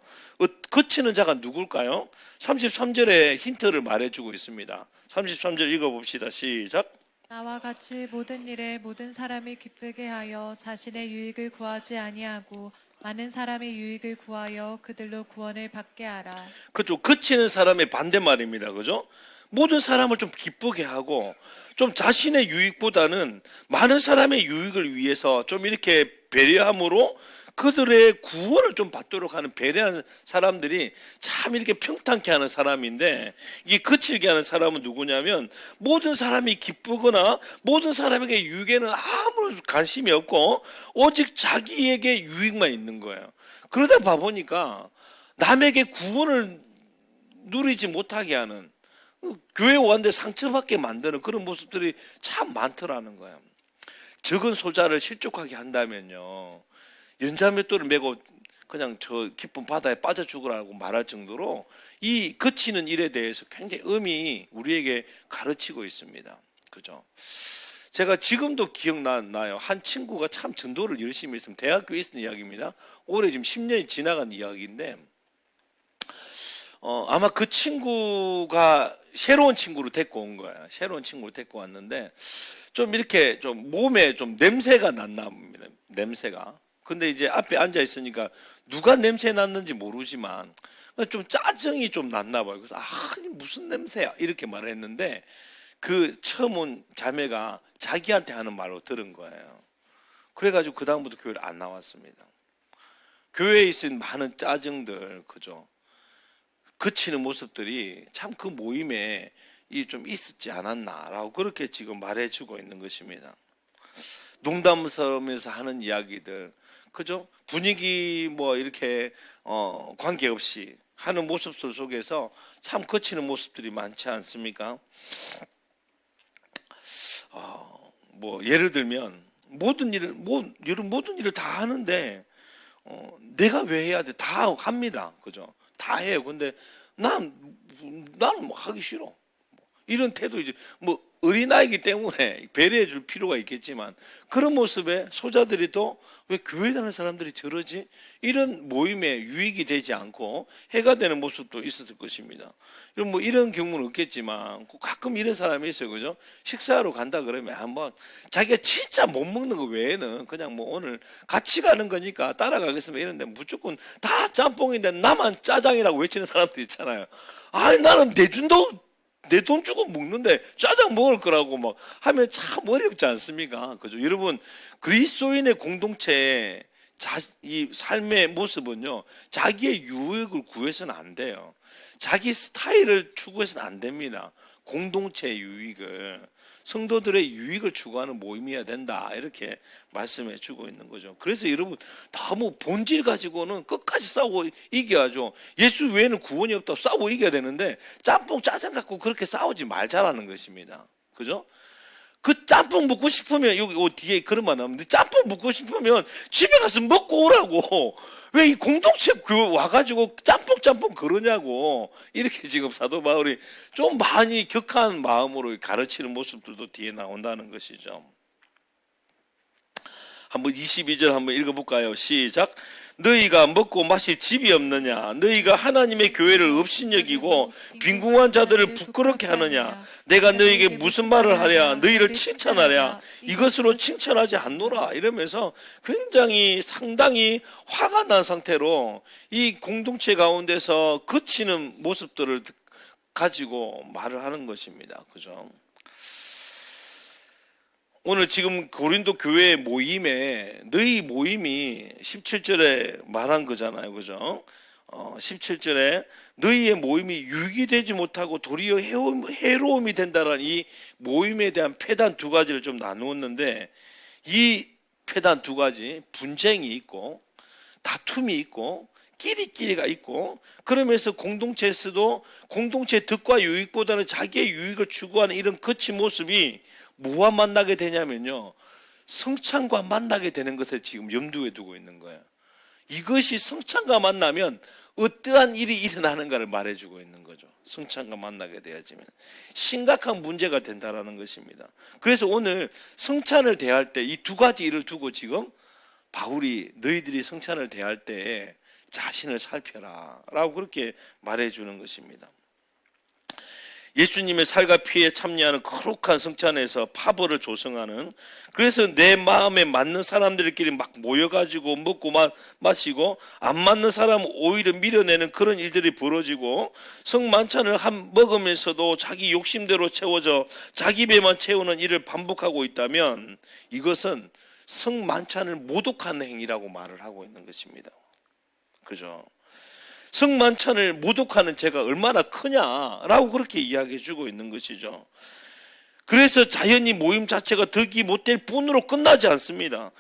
거치는 자가 누굴까요? 33절에 힌트를 말해주고 있습니다. 33절 읽어봅시다. 시작. 나와 같이 모든 일에 모든 사람이 기쁘게 하여 자신의 유익을 구하지 아니하고 많은 사람의 유익을 구하여 그들로 구원을 받게 하라. 그죠? 거치는 사람의 반대말입니다. 그죠? 모든 사람을 좀 기쁘게 하고 좀 자신의 유익보다는 많은 사람의 유익을 위해서 좀 이렇게 배려함으로 그들의 구원을 좀 받도록 하는 배려하는 사람들이 참 이렇게 평탄케 하는 사람인데 이게 거칠게 하는 사람은 누구냐면 모든 사람이 기쁘거나 모든 사람에게 유익에는 아무 관심이 없고 오직 자기에게 유익만 있는 거예요. 그러다 봐보니까 남에게 구원을 누리지 못하게 하는 교회 왔는데 상처받게 만드는 그런 모습들이 참 많더라는 거예요. 적은 소자를 실족하게 한다면요 연자맷돌을 메고 그냥 저 깊은 바다에 빠져 죽으라고 말할 정도로 이 거치는 일에 대해서 굉장히 엄히 우리에게 가르치고 있습니다. 그죠? 제가 지금도 기억나요. 한 친구가 참 전도를 열심히 했으면 대학교에 있었던 이야기입니다. 올해 지금 10년이 지나간 이야기인데 아마 그 친구가 새로운 친구를 데리고 온 거예요. 새로운 친구를 데리고 왔는데 좀 이렇게 좀 몸에 좀 냄새가 났나 봅니다. 냄새가. 근데 이제 앞에 앉아 있으니까 누가 냄새 났는지 모르지만 좀 짜증이 좀 났나 봐요. 그래서 무슨 냄새야 이렇게 말했는데 그 처음 온 자매가 자기한테 하는 말로 들은 거예요. 그래가지고 그 다음부터 교회를 안 나왔습니다. 교회에 있는 많은 짜증들, 그죠? 그치는 모습들이 참 그 모임에 좀 있었지 않았나라고 그렇게 지금 말해주고 있는 것입니다. 농담 삼으면서 하는 이야기들, 그죠? 분위기 뭐 이렇게 관계없이 하는 모습들 속에서 참 거치는 모습들이 많지 않습니까? 뭐 예를 들면 모든 일을 다 하는데 내가 왜 해야 돼? 다 합니다, 그죠? 다 해요. 근데 나는 뭐 하기 싫어. 이런 태도 이제 뭐 어린아이기 때문에 배려해 줄 필요가 있겠지만 그런 모습에 소자들이 또 왜 교회 다니는 사람들이 저러지? 이런 모임에 유익이 되지 않고 해가 되는 모습도 있었을 것입니다. 뭐 이런 경우는 없겠지만 가끔 이런 사람이 있어요. 그죠? 식사하러 간다 그러면 한번 자기가 진짜 못 먹는 거 외에는 그냥 뭐 오늘 같이 가는 거니까 따라가겠습니다. 이런데 무조건 다 짬뽕인데 나만 짜장이라고 외치는 사람들 있잖아요. 아니 나는 내준다고 내 돈 주고 먹는데 짜장 먹을 거라고 막 하면 참 어렵지 않습니까? 그죠? 여러분, 그리스도인의 공동체의 이 삶의 모습은요, 자기의 유익을 구해서는 안 돼요. 자기 스타일을 추구해서는 안 됩니다. 공동체의 유익을. 성도들의 유익을 추구하는 모임이어야 된다. 이렇게 말씀해 주고 있는 거죠. 그래서 여러분, 너무 본질 가지고는 끝까지 싸우고 이겨야죠. 예수 외에는 구원이 없다고 싸우고 이겨야 되는데 짬뽕 짜장 갖고 그렇게 싸우지 말자라는 것입니다. 그죠? 그 짬뽕 먹고 싶으면 여기 뒤에 그런 말 나오는데 짬뽕 먹고 싶으면 집에 가서 먹고 오라고. 왜 이 공동체 와가지고 짬뽕 그러냐고. 이렇게 지금 사도 바울이 좀 많이 격한 마음으로 가르치는 모습들도 뒤에 나온다는 것이죠. 한번 22절 한번 읽어볼까요? 시작. 너희가 먹고 마실 집이 없느냐? 너희가 하나님의 교회를 업신여기고 빈궁한 자들을 부끄럽게 하느냐? 내가 너희에게 무슨 말을 하랴? 너희를 칭찬하랴? 이것으로 칭찬하지 않노라? 이러면서 굉장히 상당히 화가 난 상태로 이 공동체 가운데서 그치는 모습들을 가지고 말을 하는 것입니다. 그죠? 오늘 지금 고린도 교회 모임에 너희 모임이 17절에 말한 거잖아요. 그죠? 17절에 너희의 모임이 유익이 되지 못하고 도리어 해로움이 된다는 이 모임에 대한 폐단 두 가지를 좀 나누었는데 이 폐단 두 가지, 분쟁이 있고 다툼이 있고 끼리끼리가 있고 그러면서 공동체에서도 공동체의 덕과 유익보다는 자기의 유익을 추구하는 이런 거친 모습이 뭐와 만나게 되냐면요, 성찬과 만나게 되는 것을 지금 염두에 두고 있는 거예요. 이것이 성찬과 만나면 어떠한 일이 일어나는가를 말해주고 있는 거죠. 성찬과 만나게 되어지면 심각한 문제가 된다라는 것입니다. 그래서 오늘 성찬을 대할 때 이 두 가지 일을 두고 지금 바울이 너희들이 성찬을 대할 때 자신을 살펴라 라고 그렇게 말해주는 것입니다. 예수님의 살과 피에 참여하는 거룩한 성찬에서 파벌을 조성하는, 그래서 내 마음에 맞는 사람들끼리 막 모여가지고 먹고 마시고 안 맞는 사람은 오히려 밀어내는 그런 일들이 벌어지고, 성만찬을 먹으면서도 자기 욕심대로 채워져 자기 배만 채우는 일을 반복하고 있다면 이것은 성만찬을 모독하는 행위라고 말을 하고 있는 것입니다. 그죠? 성만찬을 모독하는 죄가 얼마나 크냐라고 그렇게 이야기해 주고 있는 것이죠. 그래서 자연히 모임 자체가 덕이 못될 뿐으로 끝나지 않습니다.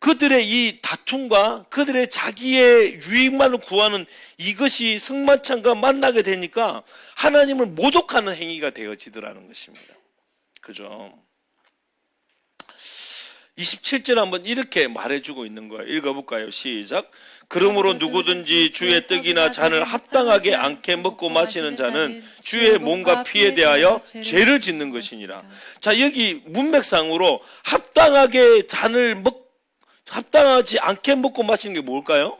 그들의 이 다툼과 그들의 자기의 유익만을 구하는 이것이 성만찬과 만나게 되니까 하나님을 모독하는 행위가 되어지더라는 것입니다. 그죠? 27절 한번 이렇게 말해주고 있는 거예요. 읽어볼까요? 시작. 그러므로 누구든지 주의 떡이나 잔을 합당하게 않게 먹고 마시는 자는 주의 몸과 피에 대하여 죄를 짓는 것이니라. 자, 여기 문맥상으로 합당하지 않게 먹고 마시는 게 뭘까요?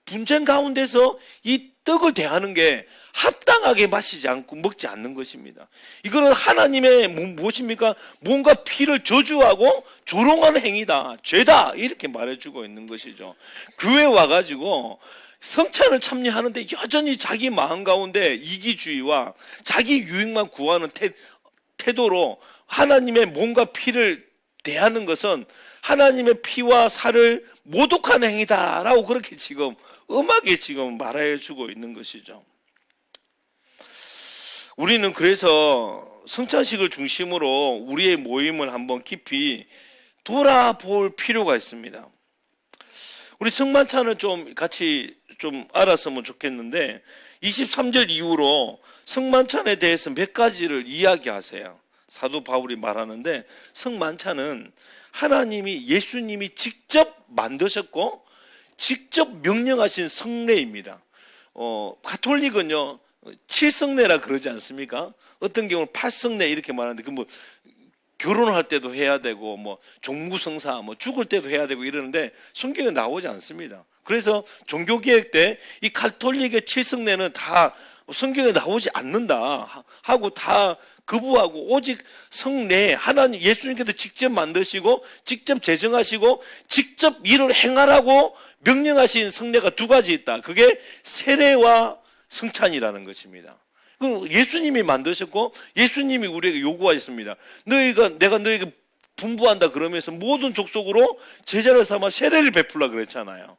분쟁 가운데서 이 떡을 대하는 게 합당하게 마시지 않고 먹지 않는 것입니다. 이거는 하나님의 무엇입니까? 몸과 피를 저주하고 조롱하는 행위다, 죄다, 이렇게 말해주고 있는 것이죠. 교회 와가지고 성찬을 참여하는데 여전히 자기 마음 가운데 이기주의와 자기 유익만 구하는 태도로 하나님의 몸과 피를 대하는 것은 하나님의 피와 살을 모독하는 행위다라고 그렇게 지금 엄하게 지금 말해주고 있는 것이죠. 우리는 그래서 성찬식을 중심으로 우리의 모임을 한번 깊이 돌아볼 필요가 있습니다. 우리 성만찬을 좀 같이 좀 알았으면 좋겠는데 23절 이후로 성만찬에 대해서 몇 가지를 이야기하세요. 사도 바울이 말하는데 성만찬은 하나님이, 예수님이 직접 만드셨고 직접 명령하신 성례입니다. 가톨릭은요 7성례라 그러지 않습니까? 어떤 경우는 8성례 이렇게 말하는데 그 뭐 결혼할 때도 해야 되고 뭐 종무성사 뭐 죽을 때도 해야 되고 이러는데 성경에 나오지 않습니다. 그래서 종교개혁 때 이 가톨릭의 칠성례는 다 성경에 나오지 않는다 하고 다 거부하고 오직 성례 하나님 예수님께서 직접 만드시고 직접 제정하시고 직접 일을 행하라고 명령하신 성례가 두 가지 있다. 그게 세례와 성찬이라는 것입니다. 예수님이 만드셨고 예수님이 우리에게 요구하셨습니다. 내가 너에게 분부한다 그러면서 모든 족속으로 제자를 삼아 세례를 베풀라 그랬잖아요.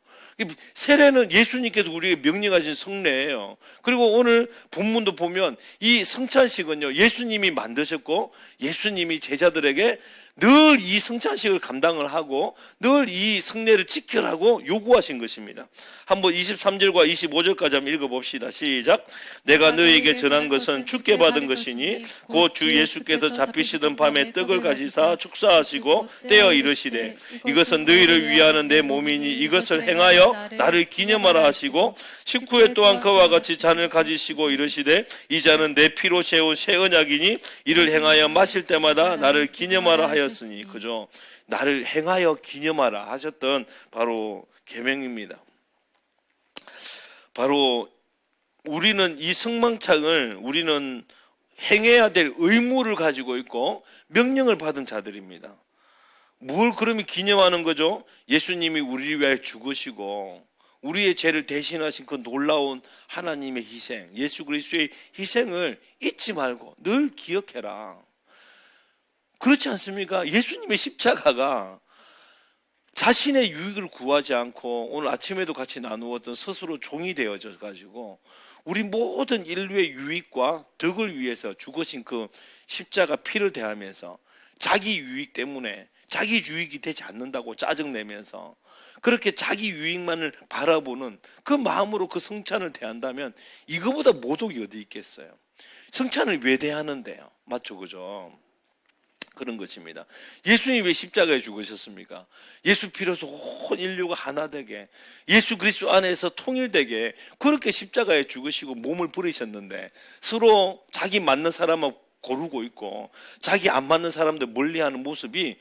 세례는 예수님께서 우리에게 명령하신 성례예요. 그리고 오늘 본문도 보면 이 성찬식은요 예수님이 만드셨고 예수님이 제자들에게 늘 이 성찬식을 감당을 하고 늘 이 성례를 지켜라고 요구하신 것입니다. 한번 23절과 25절까지 한번 읽어봅시다. 시작. 내가 너희에게 전한 것은 주께 받은 것이니 곧 주 예수께서 잡히시던 밤에 떡을 가지사 축사하시고 떼어 이르시되 이것은 너희를 위하는 내 몸이니 이것을 행하여 나를 기념하라 하시고 식후에 또한 그와 같이 잔을 가지시고 이르시되 이 잔은 내 피로 세운 새 언약이니 이를 행하여 마실 때마다 나를 기념하라 하였으니 그죠? 나를 행하여 기념하라 하셨던 바로 계명입니다. 바로 우리는 이 성망창을 우리는 행해야 될 의무를 가지고 있고 명령을 받은 자들입니다. 뭘 그러면 기념하는 거죠? 예수님이 우리를 위하여 죽으시고 우리의 죄를 대신하신 그 놀라운 하나님의 희생, 예수 그리스도의 희생을 잊지 말고 늘 기억해라. 그렇지 않습니까? 예수님의 십자가가 자신의 유익을 구하지 않고 오늘 아침에도 같이 나누었던 스스로 종이 되어져 가지고 우리 모든 인류의 유익과 덕을 위해서 죽으신 그 십자가 피를 대하면서 자기 유익 때문에 자기 유익이 되지 않는다고 짜증내면서 그렇게 자기 유익만을 바라보는 그 마음으로 그 성찬을 대한다면 이거보다 모독이 어디 있겠어요? 성찬을 왜 대하는데요? 맞죠, 그죠? 그런 것입니다. 예수님이 왜 십자가에 죽으셨습니까? 예수 피로서 온 인류가 하나 되게 예수 그리스도 안에서 통일되게 그렇게 십자가에 죽으시고 몸을 버리셨는데 서로 자기 맞는 사람은 고르고 있고 자기 안 맞는 사람들 멀리하는 모습이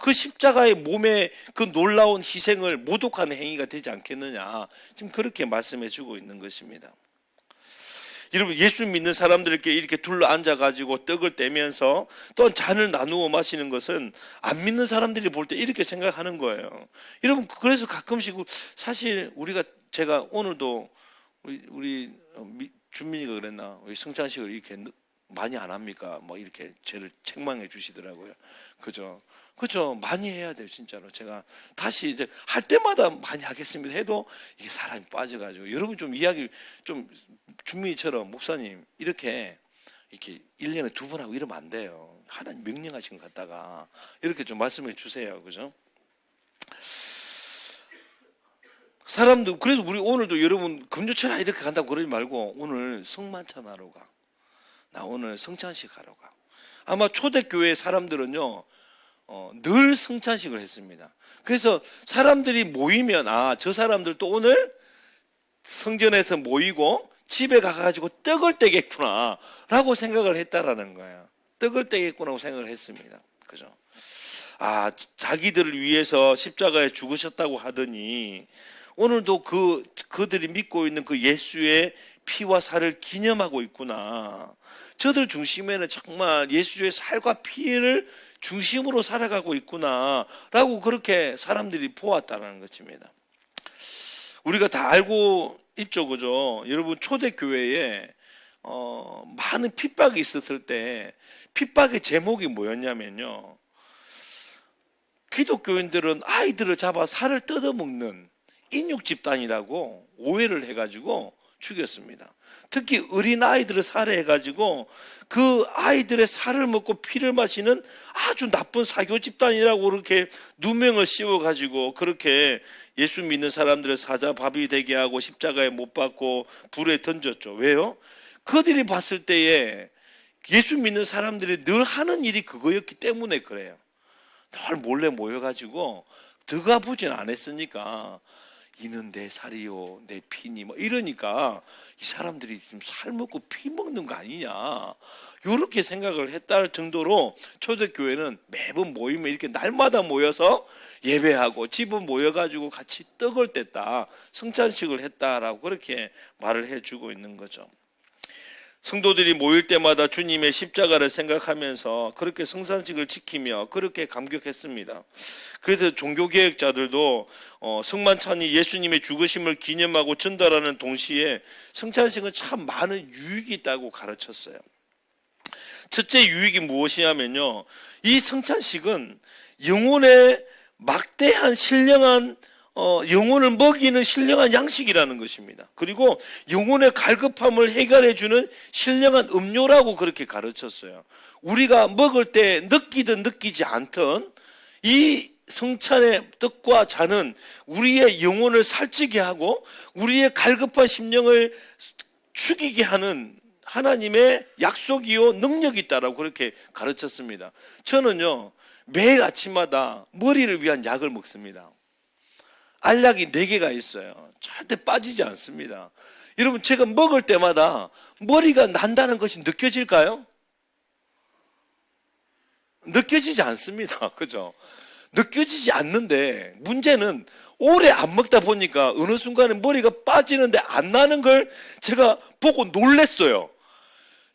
그 십자가의 몸의 그 놀라운 희생을 모독하는 행위가 되지 않겠느냐 지금 그렇게 말씀해 주고 있는 것입니다. 여러분 예수 믿는 사람들께 이렇게 둘러 앉아가지고 떡을 떼면서 또한 잔을 나누어 마시는 것은 안 믿는 사람들이 볼 때 이렇게 생각하는 거예요. 여러분 그래서 가끔씩 사실 제가 오늘도 우리 준민이가 그랬나 우리 성찬식을 이렇게 많이 안 합니까? 뭐 이렇게 저를 책망해 주시더라고요. 그죠? 그렇죠. 많이 해야 돼요, 진짜로. 제가 다시 이제 할 때마다 많이 하겠습니다. 해도 이게 사람이 빠져가지고 여러분 좀 이야기 좀 준민이처럼 목사님 이렇게 1년에 2번 하고 이러면 안 돼요. 하나님 명령하신 것 같다가 이렇게 좀 말씀해 주세요, 그죠? 사람들 그래도 우리 오늘도 여러분 금요철 이렇게 간다고 그러지 말고 오늘 성만찬 하러 가. 나 오늘 성찬식 하러 가. 아마 초대교회 사람들은요 늘 성찬식을 했습니다. 그래서 사람들이 모이면 저 사람들도 오늘 성전에서 모이고 집에 가가지고 떡을 떼겠구나 라고 생각을 했다라는 거예요. 떡을 떼겠구나 생각을 했습니다. 그죠? 자기들을 위해서 십자가에 죽으셨다고 하더니 오늘도 그들이 믿고 있는 그 예수의 피와 살을 기념하고 있구나. 저들 중심에는 정말 예수의 살과 피를 중심으로 살아가고 있구나 라고 그렇게 사람들이 보았다는 것입니다. 우리가 다 알고 있죠, 그죠? 여러분 초대교회에 많은 핍박이 있었을 때 핍박의 제목이 뭐였냐면요, 기독교인들은 아이들을 잡아 살을 뜯어먹는 인육 집단이라고 오해를 해가지고 죽였습니다. 특히 어린 아이들을 살해해가지고 그 아이들의 살을 먹고 피를 마시는 아주 나쁜 사교 집단이라고 그렇게 누명을 씌워가지고 그렇게 예수 믿는 사람들을 사자밥이 되게 하고 십자가에 못 박고 불에 던졌죠. 왜요? 그들이 봤을 때에 예수 믿는 사람들이 늘 하는 일이 그거였기 때문에 그래요. 늘 몰래 모여가지고 들어가 보진 않았으니까 이는 내 살이요 내 피니 뭐 이러니까 이 사람들이 지금 살 먹고 피 먹는 거 아니냐 이렇게 생각을 했다 정도로 초대교회는 매번 모이면 이렇게 날마다 모여서 예배하고 집은 모여가지고 같이 떡을 뗐다 성찬식을 했다라고 그렇게 말을 해주고 있는 거죠. 성도들이 모일 때마다 주님의 십자가를 생각하면서 그렇게 성찬식을 지키며 그렇게 감격했습니다. 그래서 종교개혁자들도 성만찬이 예수님의 죽으심을 기념하고 전달하는 동시에 성찬식은 참 많은 유익이 있다고 가르쳤어요. 첫째 유익이 무엇이냐면요, 이 성찬식은 영혼의 막대한 신령한 영혼을 먹이는 신령한 양식이라는 것입니다. 그리고 영혼의 갈급함을 해결해주는 신령한 음료라고 그렇게 가르쳤어요. 우리가 먹을 때 느끼든 느끼지 않든 이 성찬의 떡과 잔은 우리의 영혼을 살찌게 하고 우리의 갈급한 심령을 죽이게 하는 하나님의 약속이요 능력이 있다라고 그렇게 가르쳤습니다. 저는요 매일 아침마다 머리를 위한 약을 먹습니다. 알약이 4개가 있어요. 절대 빠지지 않습니다. 여러분 제가 먹을 때마다 머리가 난다는 것이 느껴질까요? 느껴지지 않습니다. 그죠? 느껴지지 않는데 문제는 오래 안 먹다 보니까 어느 순간에 머리가 빠지는데 안 나는 걸 제가 보고 놀랬어요.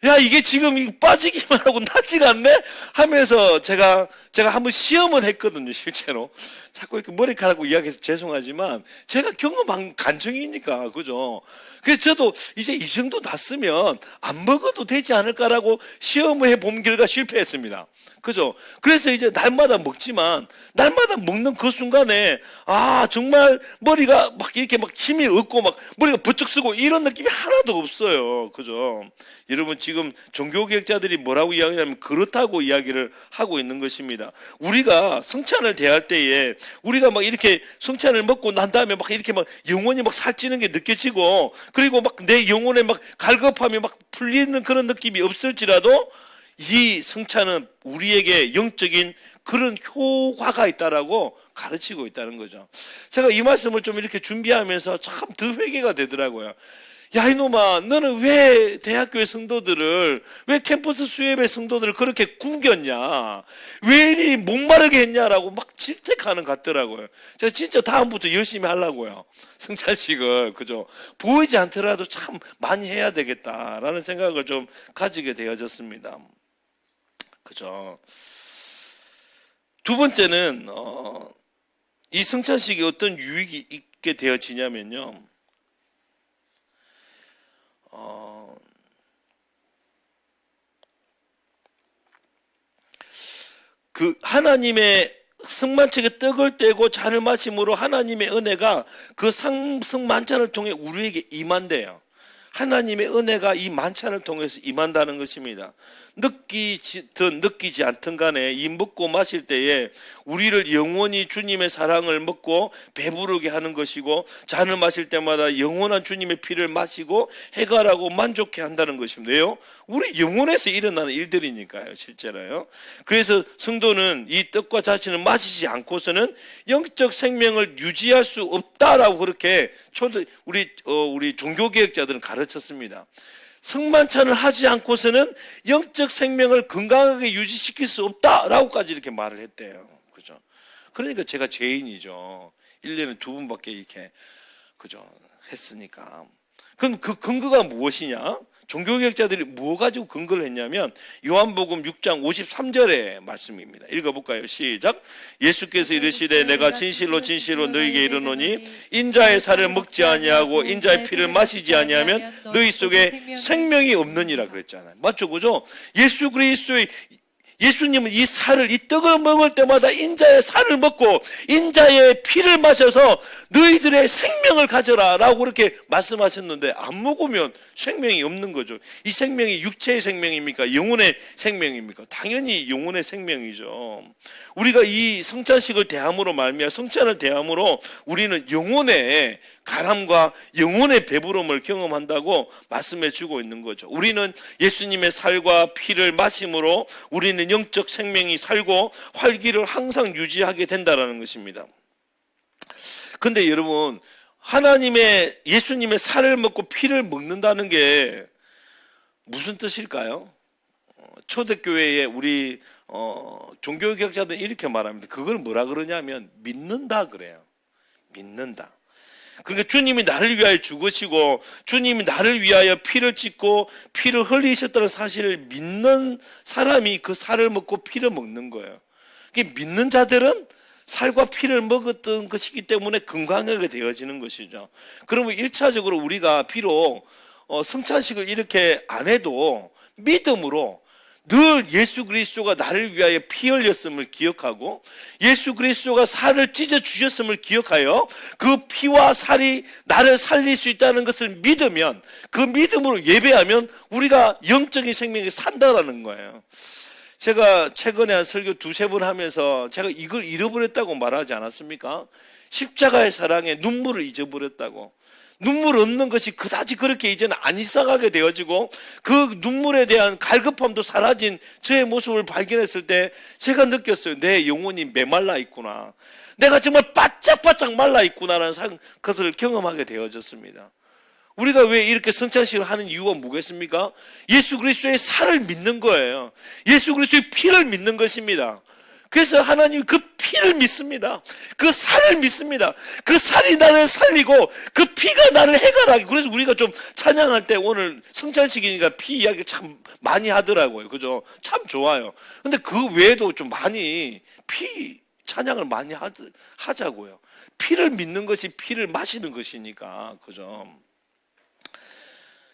야, 이게 지금 빠지기만 하고 나지가 않네? 하면서 제가 한번 시험을 했거든요, 실제로. 자꾸 이렇게 머리카락으로 이야기해서 죄송하지만, 제가 경험한 간증이니까, 그죠? 그래서 저도 이제 이 정도 났으면 안 먹어도 되지 않을까라고 시험을 해본 결과 실패했습니다. 그죠? 그래서 이제 날마다 먹지만, 날마다 먹는 그 순간에, 아, 정말 머리가 막 이렇게 막 힘이 없고 막 머리가 버쩍 쓰고 이런 느낌이 하나도 없어요. 그죠? 여러분 지금 종교개혁자들이 뭐라고 이야기하냐면 그렇다고 이야기를 하고 있는 것입니다. 우리가 성찬을 대할 때에 우리가 막 이렇게 성찬을 먹고 난 다음에 막 이렇게 막 영혼이 막 살찌는 게 느껴지고 그리고 막 내 영혼에 막 갈급함이 막 풀리는 그런 느낌이 없을지라도 이 성찬은 우리에게 영적인 그런 효과가 있다라고 가르치고 있다는 거죠. 제가 이 말씀을 좀 이렇게 준비하면서 참 더 회개가 되더라고요. 야, 이놈아, 너는 왜 대학교의 성도들을, 왜 캠퍼스 수협의 성도들을 그렇게 굶겼냐? 왜 이리 목마르게 했냐라고 막 질책하는 것 같더라고요. 제가 진짜 다음부터 열심히 하려고요. 성찬식을, 그죠? 보이지 않더라도 참 많이 해야 되겠다라는 생각을 좀 가지게 되어졌습니다. 그죠? 두 번째는, 이 성찬식이 어떤 유익이 있게 되어지냐면요. 그 하나님의 성만찬의 떡을 떼고 잔을 마심으로 하나님의 은혜가 그 성만찬을 통해 우리에게 임한대요. 하나님의 은혜가 이 만찬을 통해서 임한다는 것입니다. 느끼든 느끼지 않든 간에 이 먹고 마실 때에 우리를 영원히 주님의 사랑을 먹고 배부르게 하는 것이고 잔을 마실 때마다 영원한 주님의 피를 마시고 해결하고 만족해 한다는 것입니다. 왜요? 우리 영혼에서 일어나는 일들이니까요, 실제로요. 그래서 성도는 이 떡과 잔을 마시지 않고서는 영적 생명을 유지할 수 없다라고 그렇게 우리 종교개혁자들은 가르쳤습니다. 성만찬을 하지 않고서는 영적 생명을 건강하게 유지시킬 수 없다라고까지 이렇게 말을 했대요. 그죠? 그러니까 제가 죄인이죠. 1년에 2번밖에 이렇게, 그죠? 했으니까. 그럼 그 근거가 무엇이냐? 종교개혁자들이 뭐 가지고 근거를 했냐면 요한복음 6장 53절의 말씀입니다. 읽어볼까요? 시작. 예수께서 이르시되 내가 진실로 진실로 너희에게 이르노니 인자의 살을 먹지 아니하고 인자의 피를 마시지 아니하면 너희 속에 생명이 없느니라 그랬잖아요. 맞죠? 그죠? 예수님은 이 살을, 이 떡을 먹을 때마다 인자의 살을 먹고 인자의 피를 마셔서 너희들의 생명을 가져라 라고 그렇게 말씀하셨는데 안 먹으면 생명이 없는 거죠. 이 생명이 육체의 생명입니까? 영혼의 생명입니까? 당연히 영혼의 생명이죠. 우리가 이 성찬식을 대함으로 말미암아 성찬을 대함으로 우리는 영혼의 가람과 영혼의 배부름을 경험한다고 말씀해 주고 있는 거죠. 우리는 예수님의 살과 피를 마심으로 우리는 영적 생명이 살고 활기를 항상 유지하게 된다는 것입니다. 근데 여러분, 하나님의 예수님의 살을 먹고 피를 먹는다는 게 무슨 뜻일까요? 초대교회에 우리 종교개혁자들은 이렇게 말합니다. 그걸 뭐라 그러냐면 믿는다 그래요. 믿는다. 그러니까 주님이 나를 위하여 죽으시고 주님이 나를 위하여 피를 찢고 피를 흘리셨다는 사실을 믿는 사람이 그 살을 먹고 피를 먹는 거예요. 믿는 자들은 살과 피를 먹었던 것이기 때문에 건강하게 되어지는 것이죠. 그러면 1차적으로 우리가 비록 성찬식을 이렇게 안 해도 믿음으로 늘 예수 그리스도가 나를 위하여 피 흘렸음을 기억하고 예수 그리스도가 살을 찢어 주셨음을 기억하여 그 피와 살이 나를 살릴 수 있다는 것을 믿으면, 그 믿음으로 예배하면 우리가 영적인 생명이 산다라는 거예요. 제가 최근에 한 설교 2-3번 하면서 제가 이걸 잃어버렸다고 말하지 않았습니까? 십자가의 사랑에 눈물을 잊어버렸다고. 눈물 없는 것이 그다지 그렇게 이제는 안 이상하게 되어지고 그 눈물에 대한 갈급함도 사라진 저의 모습을 발견했을 때 제가 느꼈어요. 내 영혼이 메말라 있구나. 내가 정말 바짝바짝 말라 있구나라는 것을 경험하게 되어졌습니다. 우리가 왜 이렇게 성찬식을 하는 이유가 뭐겠습니까? 예수 그리스도의 살을 믿는 거예요. 예수 그리스도의 피를 믿는 것입니다. 그래서 하나님 그 피를 믿습니다. 그 살을 믿습니다. 그 살이 나를 살리고 그 피가 나를 해결하게. 그래서 우리가 좀 찬양할 때 오늘 성찬식이니까 피 이야기 참 많이 하더라고요. 그죠? 참 좋아요. 근데 그 외에도 좀 많이 피 찬양을 많이 하자고요. 피를 믿는 것이 피를 마시는 것이니까. 그죠?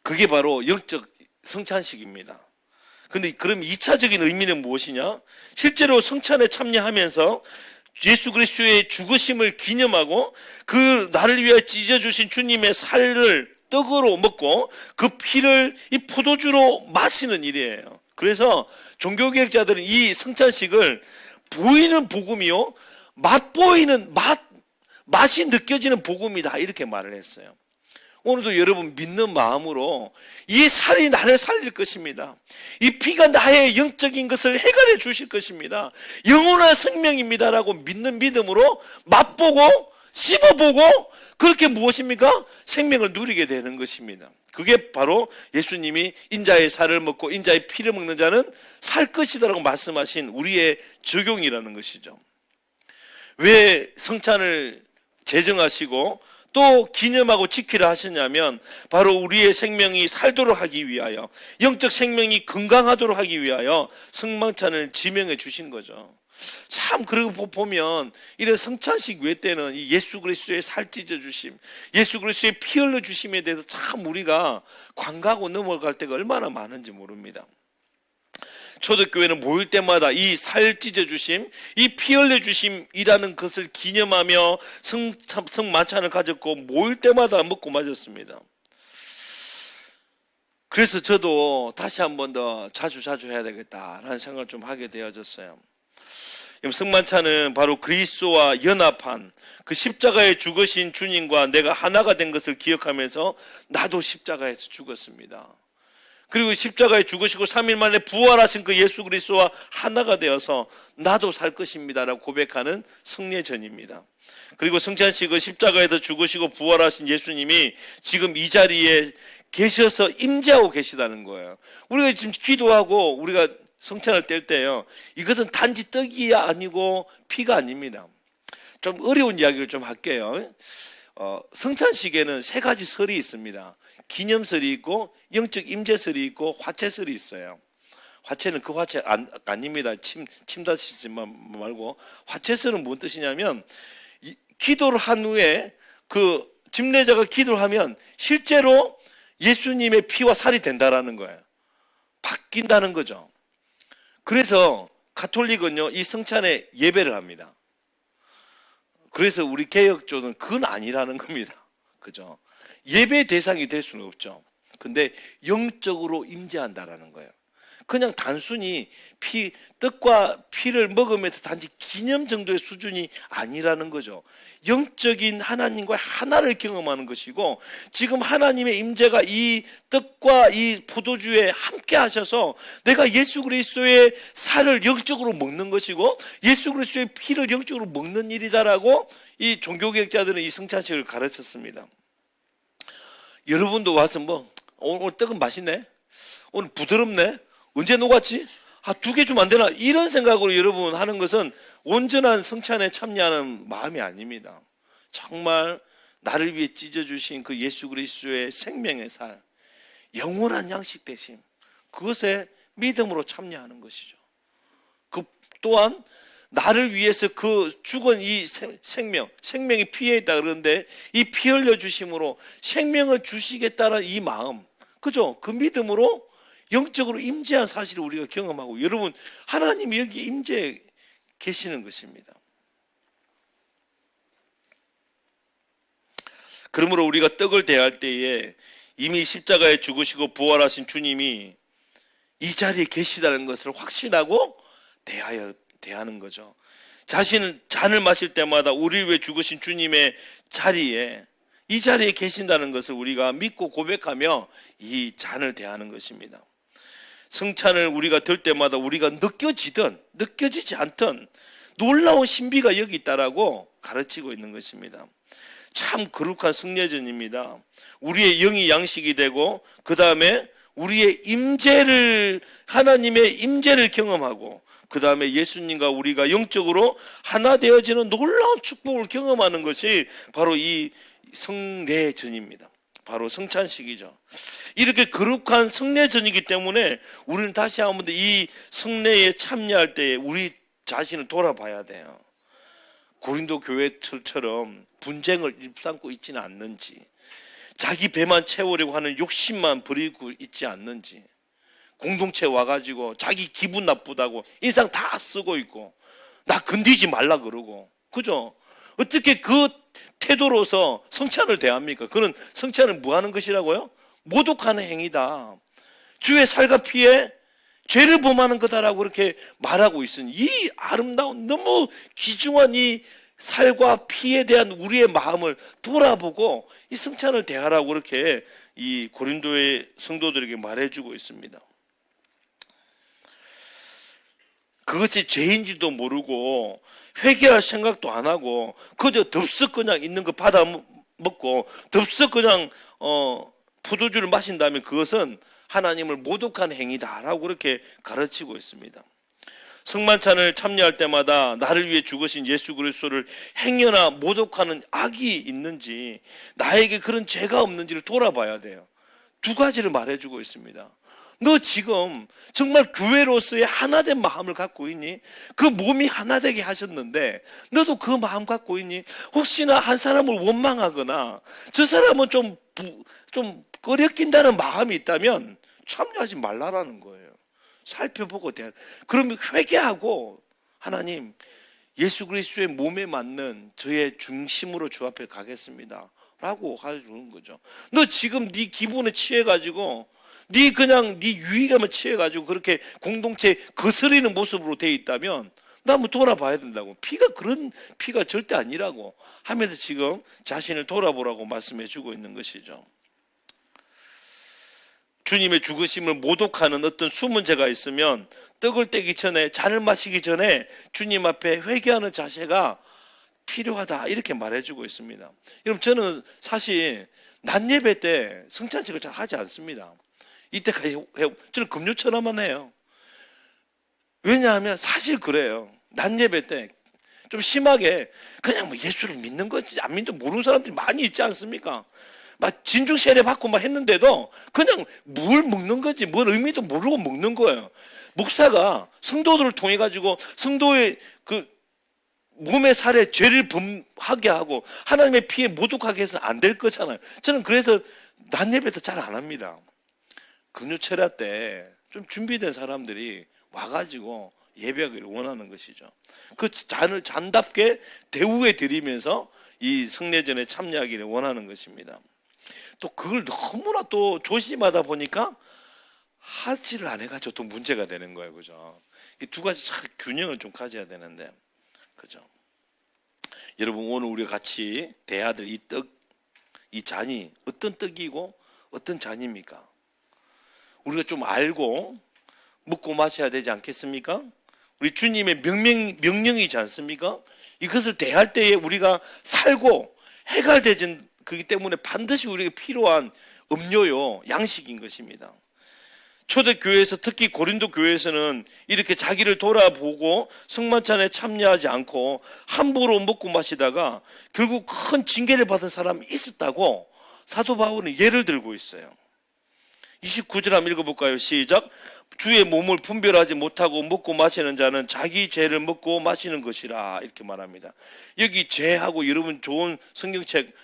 그게 바로 영적 성찬식입니다. 근데 그럼 2차적인 의미는 무엇이냐? 실제로 성찬에 참여하면서 예수 그리스도의 죽으심을 기념하고 그 나를 위해 찢어주신 주님의 살을 떡으로 먹고 그 피를 이 포도주로 마시는 일이에요. 그래서 종교개혁자들은 이 성찬식을 보이는 복음이요, 맛보이는 맛이 느껴지는 복음이다 이렇게 말을 했어요. 오늘도 여러분 믿는 마음으로 이 살이 나를 살릴 것입니다. 이 피가 나의 영적인 것을 해결해 주실 것입니다. 영원한 생명입니다라고 믿는 믿음으로 맛보고 씹어보고 그렇게 무엇입니까? 생명을 누리게 되는 것입니다. 그게 바로 예수님이 인자의 살을 먹고 인자의 피를 먹는 자는 살 것이다라고 말씀하신 우리의 적용이라는 것이죠. 왜 성찬을 제정하시고 또 기념하고 지키라 하셨냐면 바로 우리의 생명이 살도록 하기 위하여, 영적 생명이 건강하도록 하기 위하여 성만찬을 지명해 주신 거죠. 참 그러고 보면 이런 성찬식 외 때는 이 예수 그리스도의 살 찢어 주심, 예수 그리스도의 피 흘려 주심에 대해서 참 우리가 관가하고 넘어갈 때가 얼마나 많은지 모릅니다. 초대교회는 모일 때마다 이 살 찢어주심, 이 피 흘려주심이라는 것을 기념하며 성만찬을 가졌고 모일 때마다 먹고 마셨습니다. 그래서 저도 다시 한 번 더 자주 해야 되겠다라는 생각을 좀 하게 되어졌어요. 성만찬은 바로 그리스도와 연합한 그 십자가에 죽으신 주님과 내가 하나가 된 것을 기억하면서 나도 십자가에서 죽었습니다. 그리고 십자가에 죽으시고 3일 만에 부활하신 그 예수 그리스도와 하나가 되어서 나도 살 것입니다라고 고백하는 성례전입니다. 그리고 성찬식은 십자가에서 죽으시고 부활하신 예수님이 지금 이 자리에 계셔서 임재하고 계시다는 거예요. 우리가 지금 기도하고 우리가 성찬을 뗄 때요, 이것은 단지 떡이 아니고 피가 아닙니다. 좀 어려운 이야기를 좀 할게요. 성찬식에는 3가지 설이 있습니다. 기념설이 있고 영적 임재설이 있고 화채설이 있어요. 화채는 그 화채 아닙니다. 침 다치지 말고. 화채설은 무슨 뜻이냐면 기도를 한 후에 그 집례자가 기도를 하면 실제로 예수님의 피와 살이 된다라는 거예요. 바뀐다는 거죠. 그래서 가톨릭은요 이 성찬에 예배를 합니다. 그래서 우리 개혁조는 그건 아니라는 겁니다. 그죠? 예배 대상이 될 수는 없죠. 근데 영적으로 임재한다라는 거예요. 그냥 단순히 떡과 피를 먹으면서 단지 기념 정도의 수준이 아니라는 거죠. 영적인 하나님과의 하나를 경험하는 것이고, 지금 하나님의 임재가 이 떡과 이 포도주에 함께 하셔서 내가 예수 그리스도의 살을 영적으로 먹는 것이고 예수 그리스도의 피를 영적으로 먹는 일이다라고 이 종교개혁자들은 이 성찬식을 가르쳤습니다. 여러분도 와서 오늘 떡은 맛있네, 오늘 부드럽네, 언제 녹았지? 2개 주면 안 되나? 이런 생각으로 여러분 하는 것은 온전한 성찬에 참여하는 마음이 아닙니다. 정말 나를 위해 찢어주신 그 예수 그리스도의 생명의 살, 영원한 양식 되심, 그것에 믿음으로 참여하는 것이죠. 그 또한 나를 위해서 그 죽은 이 생명이 피에 있다 그러는데 이 피 흘려 주심으로 생명을 주시겠다는 이 마음, 그죠? 그 믿음으로 영적으로 임재한 사실을 우리가 경험하고, 여러분 하나님이 여기 임재해 계시는 것입니다. 그러므로 우리가 떡을 대할 때에 이미 십자가에 죽으시고 부활하신 주님이 이 자리에 계시다는 것을 확신하고 대하는 거죠. 자신은 잔을 마실 때마다 우리를 위해 죽으신 주님의 자리에, 이 자리에 계신다는 것을 우리가 믿고 고백하며 이 잔을 대하는 것입니다. 성찬을 우리가 들 때마다 우리가 느껴지든 느껴지지 않든 놀라운 신비가 여기 있다라고 가르치고 있는 것입니다. 참 거룩한 성례전입니다. 우리의 영이 양식이 되고 그 다음에 우리의 임재를, 하나님의 임재를 경험하고 그 다음에 예수님과 우리가 영적으로 하나 되어지는 놀라운 축복을 경험하는 것이 바로 이 성례전입니다. 바로 성찬식이죠. 이렇게 거룩한 성례전이기 때문에 우리는 다시 한번 이 성례에 참여할 때 우리 자신을 돌아봐야 돼요. 고린도 교회처럼 분쟁을 일삼고 있지는 않는지, 자기 배만 채우려고 하는 욕심만 버리고 있지 않는지, 공동체 와가지고 자기 기분 나쁘다고 인상 다 쓰고 있고 나 건드리지 말라 그러고, 그죠? 어떻게 그 태도로서 성찬을 대합니까? 그는 성찬을 뭐 하는 것이라고요? 모독하는 행위다, 주의 살과 피에 죄를 범하는 거다라고 그렇게 말하고 있으니, 이 아름다운 너무 귀중한 이 살과 피에 대한 우리의 마음을 돌아보고 이 성찬을 대하라고 그렇게 이 고린도의 성도들에게 말해주고 있습니다. 그것이 죄인지도 모르고 회개할 생각도 안 하고 그저 덥석 그냥 있는 거 받아 먹고 덥석 그냥 포도주를 마신다면 그것은 하나님을 모독한 행위다라고 그렇게 가르치고 있습니다. 성만찬을 참여할 때마다 나를 위해 죽으신 예수 그리스도를 행여나 모독하는 악이 있는지, 나에게 그런 죄가 없는지를 돌아봐야 돼요. 2가지를 말해주고 있습니다. 너 지금 정말 교회로서의 하나된 마음을 갖고 있니? 그 몸이 하나되게 하셨는데 너도 그 마음 갖고 있니? 혹시나 한 사람을 원망하거나 저 사람은 좀 꺼려낀다는 마음이 있다면 참여하지 말라라는 거예요. 살펴보고 그러면 회개하고, 하나님 예수 그리스도의 몸에 맞는 저의 중심으로 주 앞에 가겠습니다 라고 해주는 거죠. 너 지금 네 기분에 취해가지고 네 유의감에 취해가지고 그렇게 공동체에 거스리는 모습으로 돼 있다면 나 한번 돌아봐야 된다고. 그런 피가 절대 아니라고 하면서 지금 자신을 돌아보라고 말씀해 주고 있는 것이죠. 주님의 죽으심을 모독하는 어떤 숨은 죄가 있으면 떡을 떼기 전에, 잔을 마시기 전에 주님 앞에 회개하는 자세가 필요하다 이렇게 말해주고 있습니다. 여러분, 저는 사실 낮 예배 때 성찬식을 잘 하지 않습니다. 이때까지 저는 금요철화만 해요. 왜냐하면 사실 그래요. 낮 예배 때 좀 심하게 그냥 예수를 믿는 건지 안 믿는 모르는 사람들이 많이 있지 않습니까? 막 진중 세례 받고 막 했는데도 그냥 물 먹는 거지 뭔 의미도 모르고 먹는 거예요. 목사가 성도들을 통해 가지고 성도의 그 몸의 살에 죄를 범하게 하고 하나님의 피에 모독하게 해서는 안 될 거잖아요. 저는 그래서 낮 예배도 잘 안 합니다. 금요철야 때 좀 준비된 사람들이 와가지고 예배하기를 원하는 것이죠. 그 잔을 잔답게 대우해 드리면서 이 성례전에 참여하기를 원하는 것입니다. 또 그걸 너무나 또 조심하다 보니까 하지를 안 해가지고 또 문제가 되는 거예요, 그죠? 이 두 가지 잘 균형을 좀 가져야 되는데, 그죠? 여러분 오늘 우리가 같이 대해야 될 이 떡, 이 잔이 어떤 떡이고 어떤 잔입니까? 우리가 좀 알고 먹고 마셔야 되지 않겠습니까? 우리 주님의 명령이지 않습니까? 이것을 대할 때에 우리가 살고 해결되진 그렇기 때문에 반드시 우리에게 필요한 음료요, 양식인 것입니다. 초대교회에서 특히 고린도 교회에서는 이렇게 자기를 돌아보고 성만찬에 참여하지 않고 함부로 먹고 마시다가 결국 큰 징계를 받은 사람이 있었다고 사도 바울은 예를 들고 있어요. 29절 한번 읽어볼까요? 시작. 주의 몸을 분별하지 못하고 먹고 마시는 자는 자기 죄를 먹고 마시는 것이라, 이렇게 말합니다. 여기 죄하고 여러분 좋은 성경책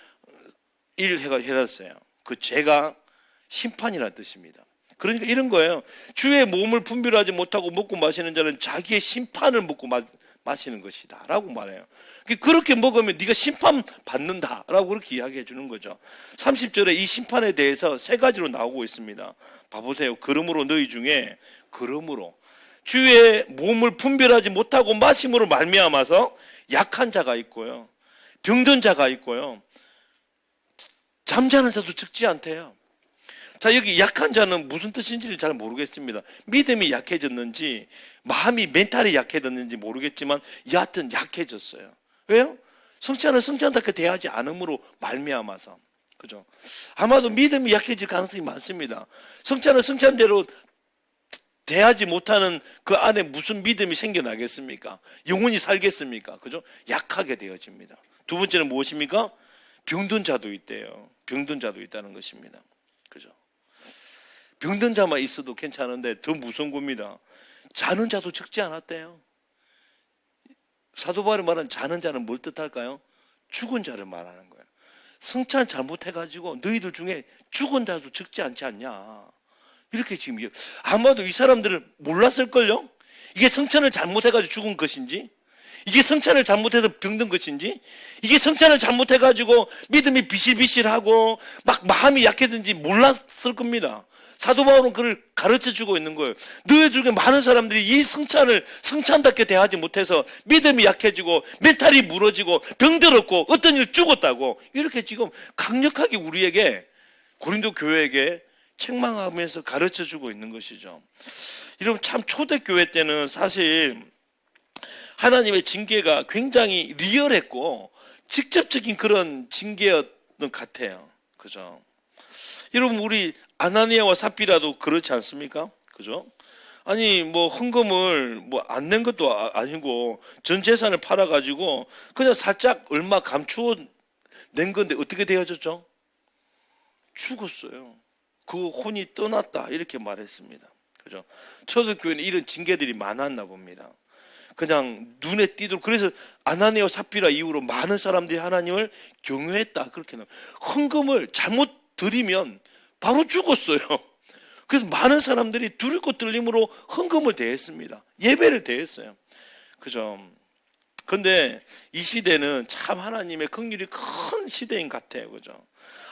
1 해놨어요. 그 죄가 심판이라는 뜻입니다. 그러니까 이런 거예요. 주의 몸을 분별하지 못하고 먹고 마시는 자는 자기의 심판을 먹고 마시는 것이다 라고 말해요. 그렇게 먹으면 네가 심판 받는다 라고 그렇게 이야기해 주는 거죠. 30절에 이 심판에 대해서 세 가지로 나오고 있습니다. 봐보세요. 그러므로 너희 중에, 그러므로 주의 몸을 분별하지 못하고 마심으로 말미암아서 약한 자가 있고요, 병든 자가 있고요, 잠자는 자도 적지 않대요. 자, 여기 약한 자는 무슨 뜻인지를 잘 모르겠습니다. 믿음이 약해졌는지 마음이 멘탈이 약해졌는지 모르겠지만 여하튼 약해졌어요. 왜요? 성찬을 성찬답게 대하지 않음으로 말미암아서, 그죠? 아마도 믿음이 약해질 가능성이 많습니다. 성찬을 성찬대로 대하지 못하는 그 안에 무슨 믿음이 생겨나겠습니까? 영혼이 살겠습니까? 그죠? 약하게 되어집니다. 두 번째는 무엇입니까? 병든 자도 있대요. 병든 자도 있다는 것입니다. 그죠? 병든 자만 있어도 괜찮은데 더 무서운 겁니다. 자는 자도 적지 않았대요. 사도 바울이 말하는 자는 자는 뭘 뜻할까요? 죽은 자를 말하는 거예요. 성찬 잘못해가지고 너희들 중에 죽은 자도 적지 않지 않냐, 이렇게 지금. 아마도 이 사람들은 몰랐을걸요? 이게 성찬을 잘못해가지고 죽은 것인지, 이게 성찬을 잘못해서 병든 것인지, 이게 성찬을 잘못해가지고 믿음이 비실비실하고 막 마음이 약해든지 몰랐을 겁니다. 사도 바울은 그를 가르쳐주고 있는 거예요. 너희 중에 많은 사람들이 이 성찬을 성찬답게 대하지 못해서 믿음이 약해지고 멘탈이 무너지고 병들었고 어떤 일 죽었다고, 이렇게 지금 강력하게 우리에게, 고린도 교회에게 책망하면서 가르쳐주고 있는 것이죠. 여러분, 참 초대교회 때는 사실 하나님의 징계가 굉장히 리얼했고 직접적인 그런 징계였던 것 같아요. 그죠? 여러분, 우리 아나니아와 삽비라도 그렇지 않습니까? 그죠? 아니, 뭐 헌금을 뭐 안 낸 것도 아니고 전 재산을 팔아가지고 그냥 살짝 얼마 감추어 낸 건데 어떻게 되어졌죠? 죽었어요. 그 혼이 떠났다, 이렇게 말했습니다. 그죠? 초대교회는 이런 징계들이 많았나 봅니다. 그냥 눈에 띄도록. 그래서 아나니아와 삽비라 이후로 많은 사람들이 하나님을 경외했다, 그렇게. 헌금을 잘못 드리면 바로 죽었어요. 그래서 많은 사람들이 두렵고 떨림으로 헌금을 대했습니다. 예배를 대했어요. 그죠? 근데 이 시대는 참 하나님의 긍휼이 큰 시대인 것 같아요. 그죠?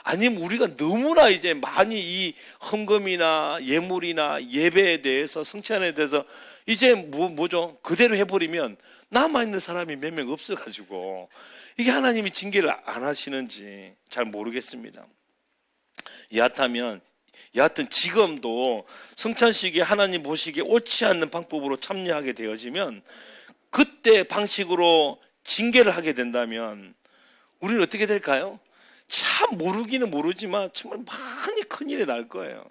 아니면 우리가 너무나 이제 많이 이 헌금이나 예물이나 예배에 대해서, 성찬에 대해서 이제 뭐죠? 그대로 해버리면 남아있는 사람이 몇 명 없어가지고 이게 하나님이 징계를 안 하시는지 잘 모르겠습니다. 여하튼 지금도 성찬식에 하나님 보시기에 옳지 않는 방법으로 참여하게 되어지면, 그때 방식으로 징계를 하게 된다면 우리는 어떻게 될까요? 참 모르기는 모르지만 정말 많이 큰일이 날 거예요.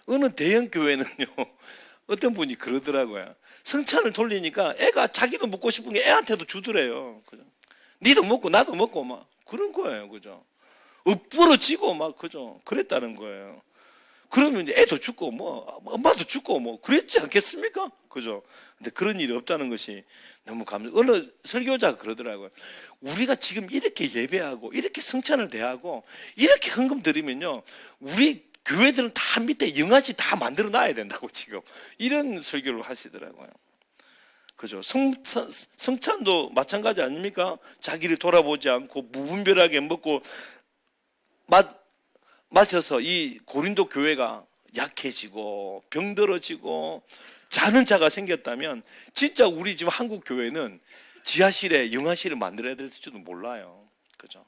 어느 대형 교회는요, 어떤 분이 그러더라고요. 성찬을 돌리니까 애가 자기도 먹고 싶은 게 애한테도 주더래요. 그죠? 니도 먹고 나도 먹고 막 그런 거예요. 그죠? 엎부러지고 막, 그죠? 그랬다는 거예요. 그러면 이제 애도 죽고 뭐 엄마도 죽고 뭐 그랬지 않겠습니까? 그죠? 근데 그런 일이 없다는 것이 너무 어느 설교자가 그러더라고요. 우리가 지금 이렇게 예배하고 이렇게 성찬을 대하고 이렇게 헌금 드리면요, 우리 교회들은 다 밑에 영아지 다 만들어 놔야 된다고 지금 이런 설교를 하시더라고요. 그죠? 성찬도 마찬가지 아닙니까? 자기를 돌아보지 않고 무분별하게 먹고 마셔서 이 고린도 교회가 약해지고 병들어지고 자는 자가 생겼다면 진짜 우리 지금 한국 교회는 지하실에 영화실을 만들어야 될지도 몰라요. 그죠?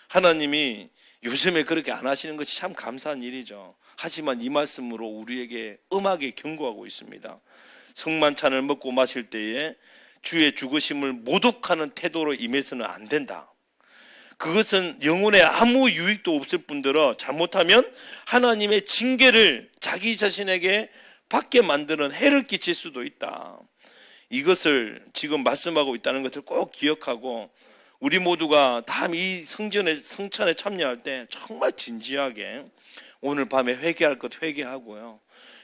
하나님이 요즘에 그렇게 안 하시는 것이 참 감사한 일이죠. 하지만 이 말씀으로 우리에게 엄하게 경고하고 있습니다. 성만찬을 먹고 마실 때에 주의 죽으심을 모독하는 태도로 임해서는 안 된다. 그것은 영혼에 아무 유익도 없을 뿐더러 잘못하면 하나님의 징계를 자기 자신에게 받게 만드는 해를 끼칠 수도 있다. 이것을 지금 말씀하고 있다는 것을 꼭 기억하고 우리 모두가 다음 이 성찬에 참여할 때 정말 진지하게 오늘 밤에 회개할 것 회개하고요.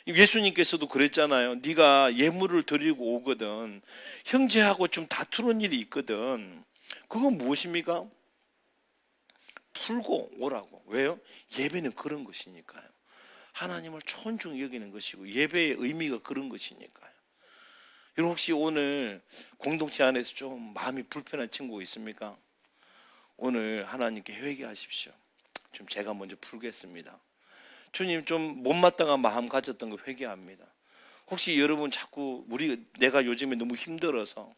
예수님께서도 그랬잖아요. 네가 예물을 드리고 오거든 형제하고 좀 다투는 일이 있거든. 그건 무엇입니까? 풀고 오라고. 왜요? 예배는 그런 것이니까요. 하나님을 존중히 여기는 것이고 예배의 의미가 그런 것이니까요. 여러분 혹시 오늘 공동체 안에서 좀 마음이 불편한 친구가 있습니까? 오늘 하나님께 회개하십시오. 좀 제가 먼저 풀겠습니다. 주님 좀 못마땅한 마음 가졌던 거 회개합니다. 혹시 여러분 자꾸 내가 요즘에 너무 힘들어서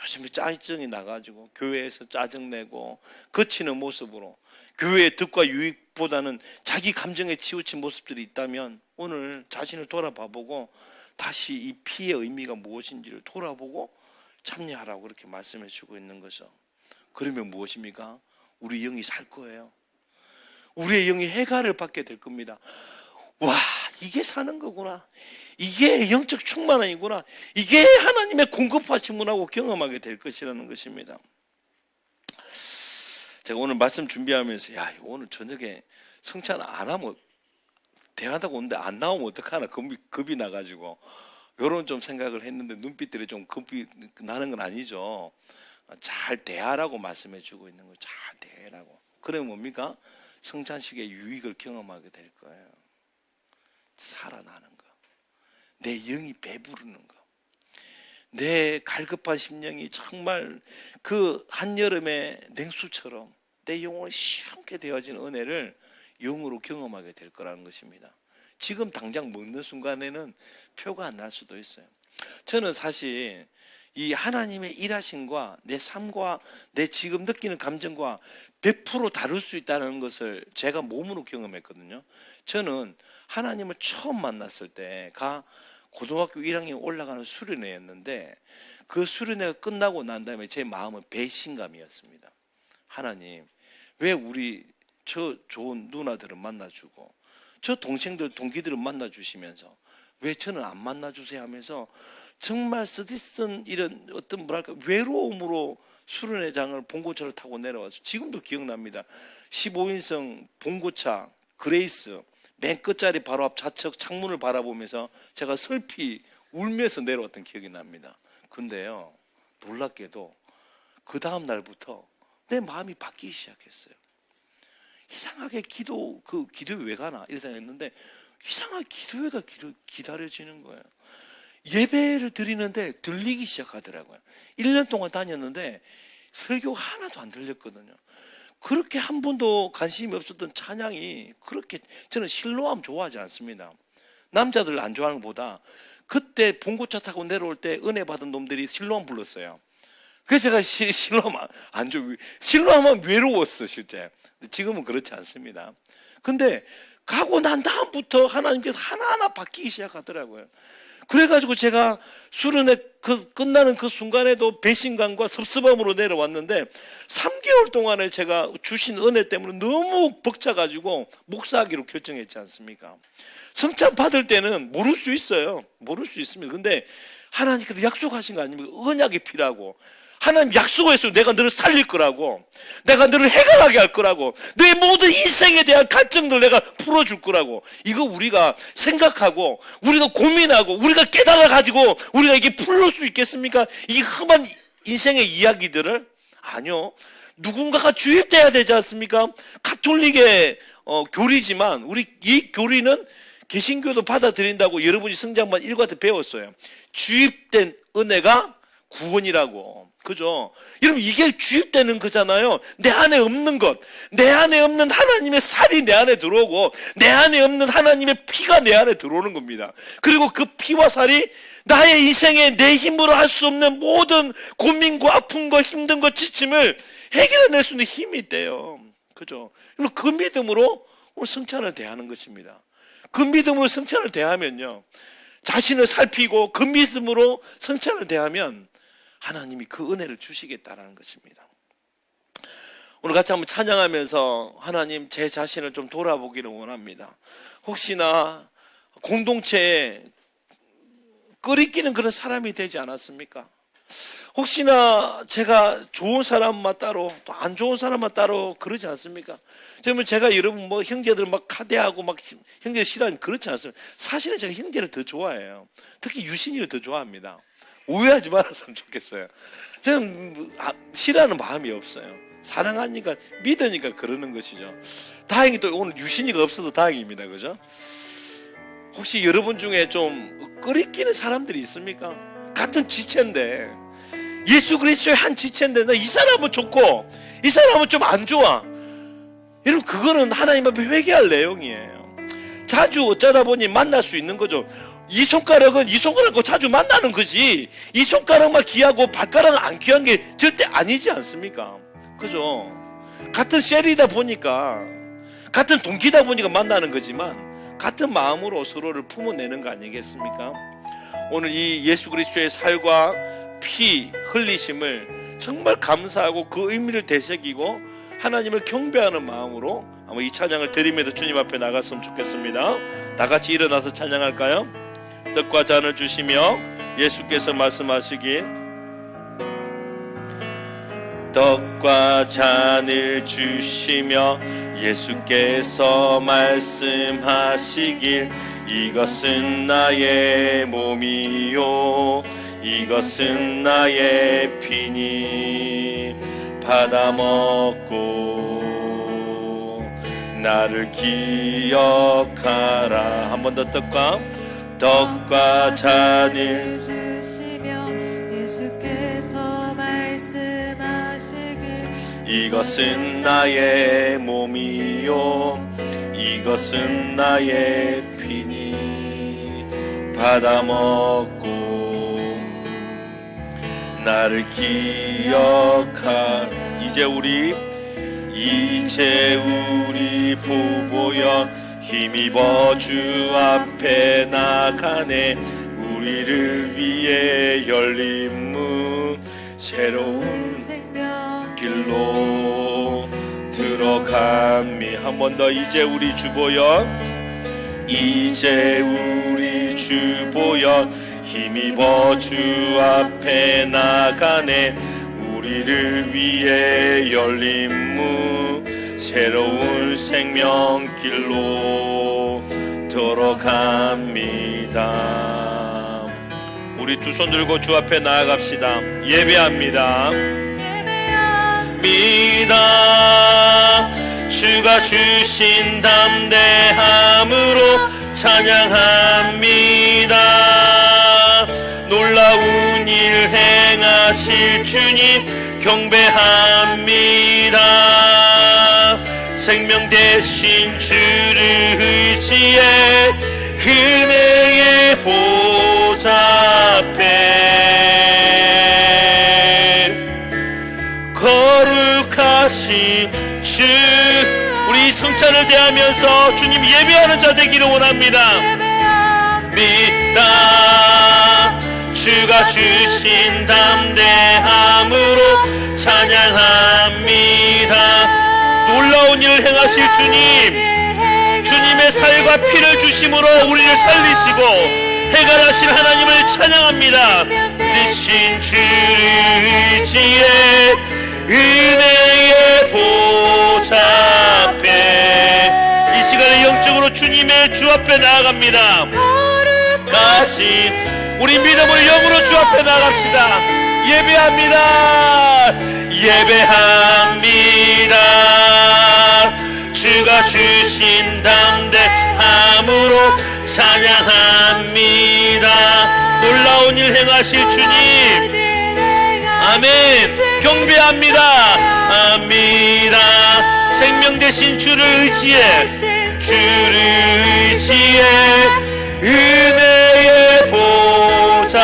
요즘에 짜증이 나가지고 교회에서 짜증내고 거치는 모습으로 교회의 득과 유익보다는 자기 감정에 치우친 모습들이 있다면 오늘 자신을 돌아봐보고 다시 이 피의 의미가 무엇인지를 돌아보고 참여하라고 그렇게 말씀해 주고 있는 거죠. 그러면 무엇입니까? 우리 영이 살 거예요. 우리의 영이 해가를 받게 될 겁니다. 와, 이게 사는 거구나. 이게 영적 충만함이구나. 이게 하나님의 공급하심이라고 경험하게 될 것이라는 것입니다. 제가 오늘 말씀 준비하면서 오늘 저녁에 성찬 안 하면 대하다고 오는데 안 나오면 어떡하나 겁이 나가지고 이런 좀 생각을 했는데 눈빛들이 좀 겁이 나는 건 아니죠. 잘 대하라고 말씀해 주고 있는 거 잘 대하라고. 그러면 뭡니까? 성찬식의 유익을 경험하게 될 거예요. 살아나는 거, 내 영이 배부르는 거, 내 갈급한 심령이 정말 그 한여름의 냉수처럼 내 영혼이 시원케 되어진 은혜를 영으로 경험하게 될 거라는 것입니다. 지금 당장 먹는 순간에는 표가 안 날 수도 있어요. 저는 사실 이 하나님의 일하심과 내 삶과 내 지금 느끼는 감정과 100% 다를 수 있다는 것을 제가 몸으로 경험했거든요. 저는 하나님을 처음 만났을 때가 고등학교 1학년 올라가는 수련회였는데 그 수련회가 끝나고 난 다음에 제 마음은 배신감이었습니다. 하나님, 왜 우리 저 좋은 누나들은 만나주고 저 동기들은 만나주시면서 왜 저는 안 만나주세요 하면서 정말 쓰디쓴 이런 어떤 외로움으로 수련회장을 봉고차를 타고 내려와서 지금도 기억납니다. 15인승 봉고차 그레이스 맨 끝자리 바로 앞 좌측 창문을 바라보면서 제가 슬피 울면서 내려왔던 기억이 납니다. 근데요, 놀랍게도 그 다음 날부터 내 마음이 바뀌기 시작했어요. 이상하게 기도회 왜 가나 이런 생각했는데 이상하게 기도회가 기다려지는 거예요. 예배를 드리는데 들리기 시작하더라고요. 1년 동안 다녔는데 설교가 하나도 안 들렸거든요. 그렇게 한 번도 관심이 없었던 찬양이 그렇게, 저는 실로암 좋아하지 않습니다. 남자들 안 좋아하는 것보다 그때 봉고차 타고 내려올 때 은혜 받은 놈들이 실로암 불렀어요. 그래서 제가 실로암 안 좋아. 실로암은 외로웠어 실제. 지금은 그렇지 않습니다. 근데 가고 난 다음부터 하나님께서 하나하나 바뀌기 시작하더라고요. 그래가지고 제가 수련회 끝나는 그 순간에도 배신감과 섭섭함으로 내려왔는데 3개월 동안에 제가 주신 은혜 때문에 너무 벅차가지고 목사하기로 결정했지 않습니까? 성찬 받을 때는 모를 수 있어요. 모를 수 있습니다. 근데 하나님께서 약속하신 거 아닙니까? 언약이 필요하고 하나님 약속했어요. 내가 너를 살릴 거라고, 내가 너를 해결하게 할 거라고, 너의 모든 인생에 대한 갈증도 내가 풀어줄 거라고. 이거 우리가 생각하고 우리가 고민하고 우리가 깨달아가지고 우리가 이게 풀릴 수 있겠습니까? 이 험한 인생의 이야기들을? 아니요. 누군가가 주입돼야 되지 않습니까? 가톨릭의 교리지만 우리 이 교리는 개신교도 받아들인다고 여러분이 성장반 1과 때 배웠어요. 주입된 은혜가 구원이라고. 그죠? 여러분 이게 주입되는 거잖아요. 내 안에 없는 것, 내 안에 없는 하나님의 살이 내 안에 들어오고 내 안에 없는 하나님의 피가 내 안에 들어오는 겁니다. 그리고 그 피와 살이 나의 인생에 내 힘으로 할 수 없는 모든 고민과 아픔과 힘든 것, 지침을 해결해낼 수 있는 힘이 있대요. 그죠? 그 믿음으로 오늘 성찬을 대하는 것입니다. 그 믿음으로 성찬을 대하면요, 자신을 살피고 그 믿음으로 성찬을 대하면 하나님이 그 은혜를 주시겠다라는 것입니다. 오늘 같이 한번 찬양하면서 하나님, 제 자신을 좀 돌아보기를 원합니다. 혹시나 공동체에 끓이끼는 그런 사람이 되지 않았습니까? 혹시나 제가 좋은 사람만 따로 또 안 좋은 사람만 따로 그러지 않습니까? 그러면 제가 여러분 뭐 형제들 막 카대하고 막 형제 싫어하는, 그렇지 않습니다. 사실은 제가 형제를 더 좋아해요. 특히 유신이를 더 좋아합니다. 오해하지 말았으면 좋겠어요. 저는 싫어하는 마음이 없어요. 사랑하니까, 믿으니까 그러는 것이죠. 다행히 또 오늘 유신이가 없어도 다행입니다. 그죠? 혹시 여러분 중에 좀 끓이끼는 사람들이 있습니까? 같은 지체인데, 예수 그리스도의 한 지체인데 나 이 사람은 좋고 이 사람은 좀 안 좋아. 여러분 그거는 하나님 앞에 회개할 내용이에요. 자주 어쩌다 보니 만날 수 있는 거죠. 이 손가락은 이 손가락과 자주 만나는 거지, 이 손가락만 귀하고 발가락은 안 귀한 게 절대 아니지 않습니까? 그죠? 같은 셀이다 보니까, 같은 동기다 보니까 만나는 거지만 같은 마음으로 서로를 품어내는 거 아니겠습니까? 오늘 이 예수 그리스도의 살과 피 흘리심을 정말 감사하고 그 의미를 되새기고 하나님을 경배하는 마음으로 한번 이 찬양을 드리면서 주님 앞에 나갔으면 좋겠습니다. 다 같이 일어나서 찬양할까요? 떡과 잔을 주시며 예수께서 말씀하시길, 떡과 잔을 주시며 예수께서 말씀하시길, 이것은 나의 몸이요 이것은 나의 피니, 받아 먹고 나를 기억하라. 한 번 더 떡과 잔을 주시며 예수께서 말씀하시길, 이것은 나의 몸이요 이것은 나의 피니, 받아 먹고 나를 기억하라. 이제 우리 부보여 힘입어 주 앞에 나가네. 우리를 위해 열린 문, 새로운 생명 길로 들어감이. 한 번 더. 이제 우리 주보여 힘입어 주 앞에 나가네. 우리를 위해 열린 문, 새로운 생명길로 들어갑니다. 우리 두 손 들고 주 앞에 나아갑시다. 예배합니다. 주가 주신 담대함으로 찬양합니다. 놀라운 일 행하실 주님 경배합니다. 생명 대신 주를 의지해 은혜의 보좌 앞에 거룩하신 주, 우리 성찬을 대하면서 주님 예배하는 자 되기를 원합니다. 주가 주신 담대함으로 찬양합니다. 놀라운 일을 행하실 주님, 주님의 살과 피를 주심으로 우리를 살리시고 해결하실 하나님을 찬양합니다. 대신 주지의 은혜의 보좌 앞에 이 시간에 영적으로 주님의 주 앞에 나아갑니다. 같이 우리 믿음으로 영으로 주 앞에 나갑시다. 예배합니다. 주가 주신 담대함으로 찬양합니다. 놀라운 일 행하실 주님, 아멘. 경배합니다. 합니다. 생명 되신 주를 의지해, 주를 의지해 은혜의 보좌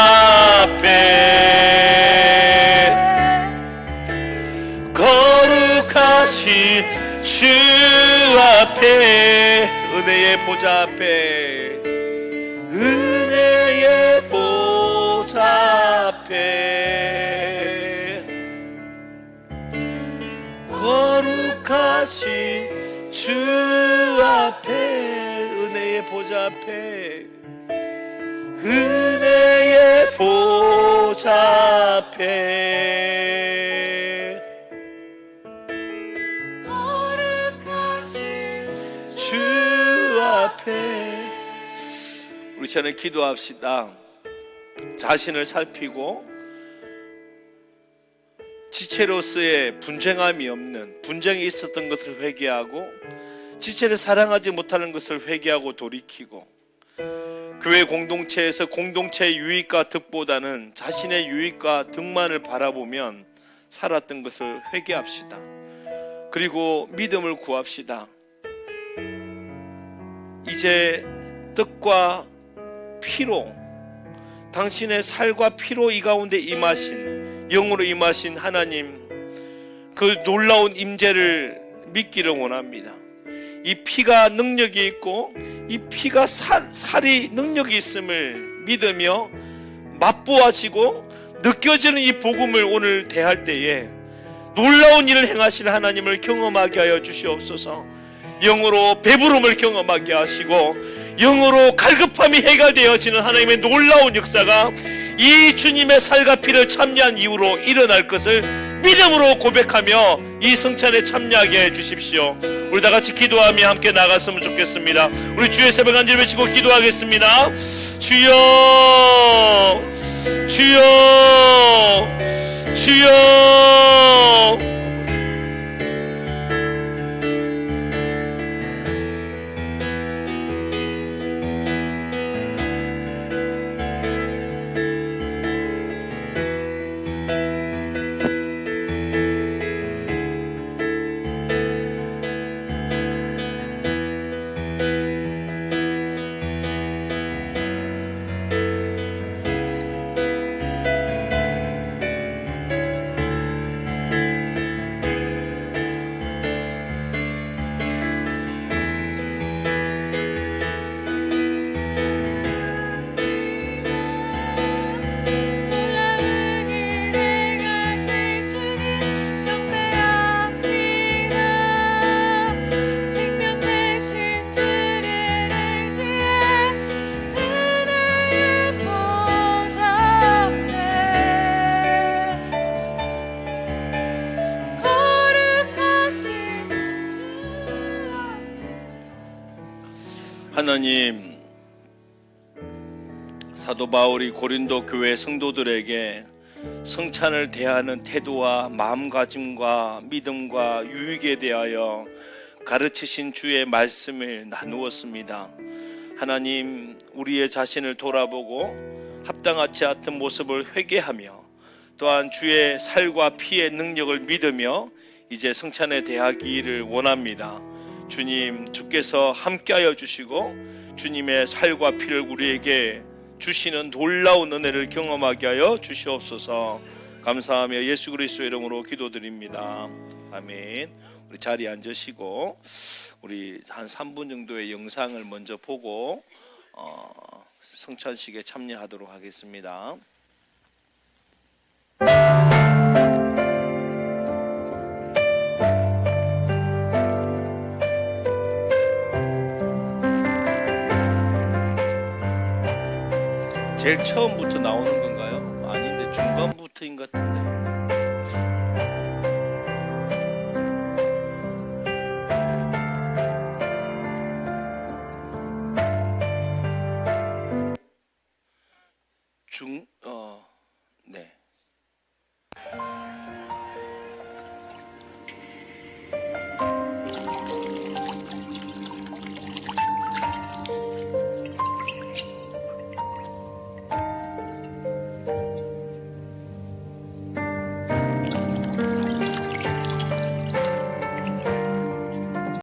앞에 거룩하신 주 앞에, 은혜의 보좌 앞에, 은혜의 보좌 앞에 거룩하신 주 앞에, 은혜의 보좌 앞에, 은혜의 보좌 앞에 거룩하신 주 앞에. 우리 전에 기도합시다. 자신을 살피고 지체로서의 분쟁함이 없는, 분쟁이 있었던 것을 회개하고 지체를 사랑하지 못하는 것을 회개하고 돌이키고, 교회 공동체에서 공동체의 유익과 득보다는 자신의 유익과 득만을 바라보면 살았던 것을 회개합시다. 그리고 믿음을 구합시다. 이제 뜻과 피로, 당신의 살과 피로 이 가운데 임하신, 영으로 임하신 하나님, 그 놀라운 임재를 믿기를 원합니다. 이 피가 능력이 있고 이 피가 살이 능력이 있음을 믿으며 맛보아지고 느껴지는 이 복음을 오늘 대할 때에 놀라운 일을 행하실 하나님을 경험하게 하여 주시옵소서. 영으로 배부름을 경험하게 하시고 영으로 갈급함이 해결되어지는 하나님의 놀라운 역사가 이 주님의 살과 피를 참여한 이후로 일어날 것을 믿음으로 고백하며 이 성찬에 참여하게 해주십시오. 우리 다 같이 기도하며 함께 나갔으면 좋겠습니다. 우리 주의 새벽 간절히 외치고 기도하겠습니다. 주여, 주여, 주여. 하나님, 사도 바울이 고린도 교회 성도들에게 성찬을 대하는 태도와 마음가짐과 믿음과 유익에 대하여 가르치신 주의 말씀을 나누었습니다. 하나님, 우리의 자신을 돌아보고 합당하지 않은 모습을 회개하며 또한 주의 살과 피의 능력을 믿으며 이제 성찬에 대하기를 원합니다. 주님, 주께서 함께하여 주시고 주님의 살과 피를 우리에게 주시는 놀라운 은혜를 경험하게 하여 주시옵소서. 감사하며 예수 그리스도의 이름으로 기도드립니다. 아멘. 우리 자리에 앉으시고 우리 한 3분 정도의 영상을 먼저 보고 성찬식에 참여하도록 하겠습니다. 제일 처음부터 나오는 건가요? 아닌데 중간부터인 것 같은데. 네.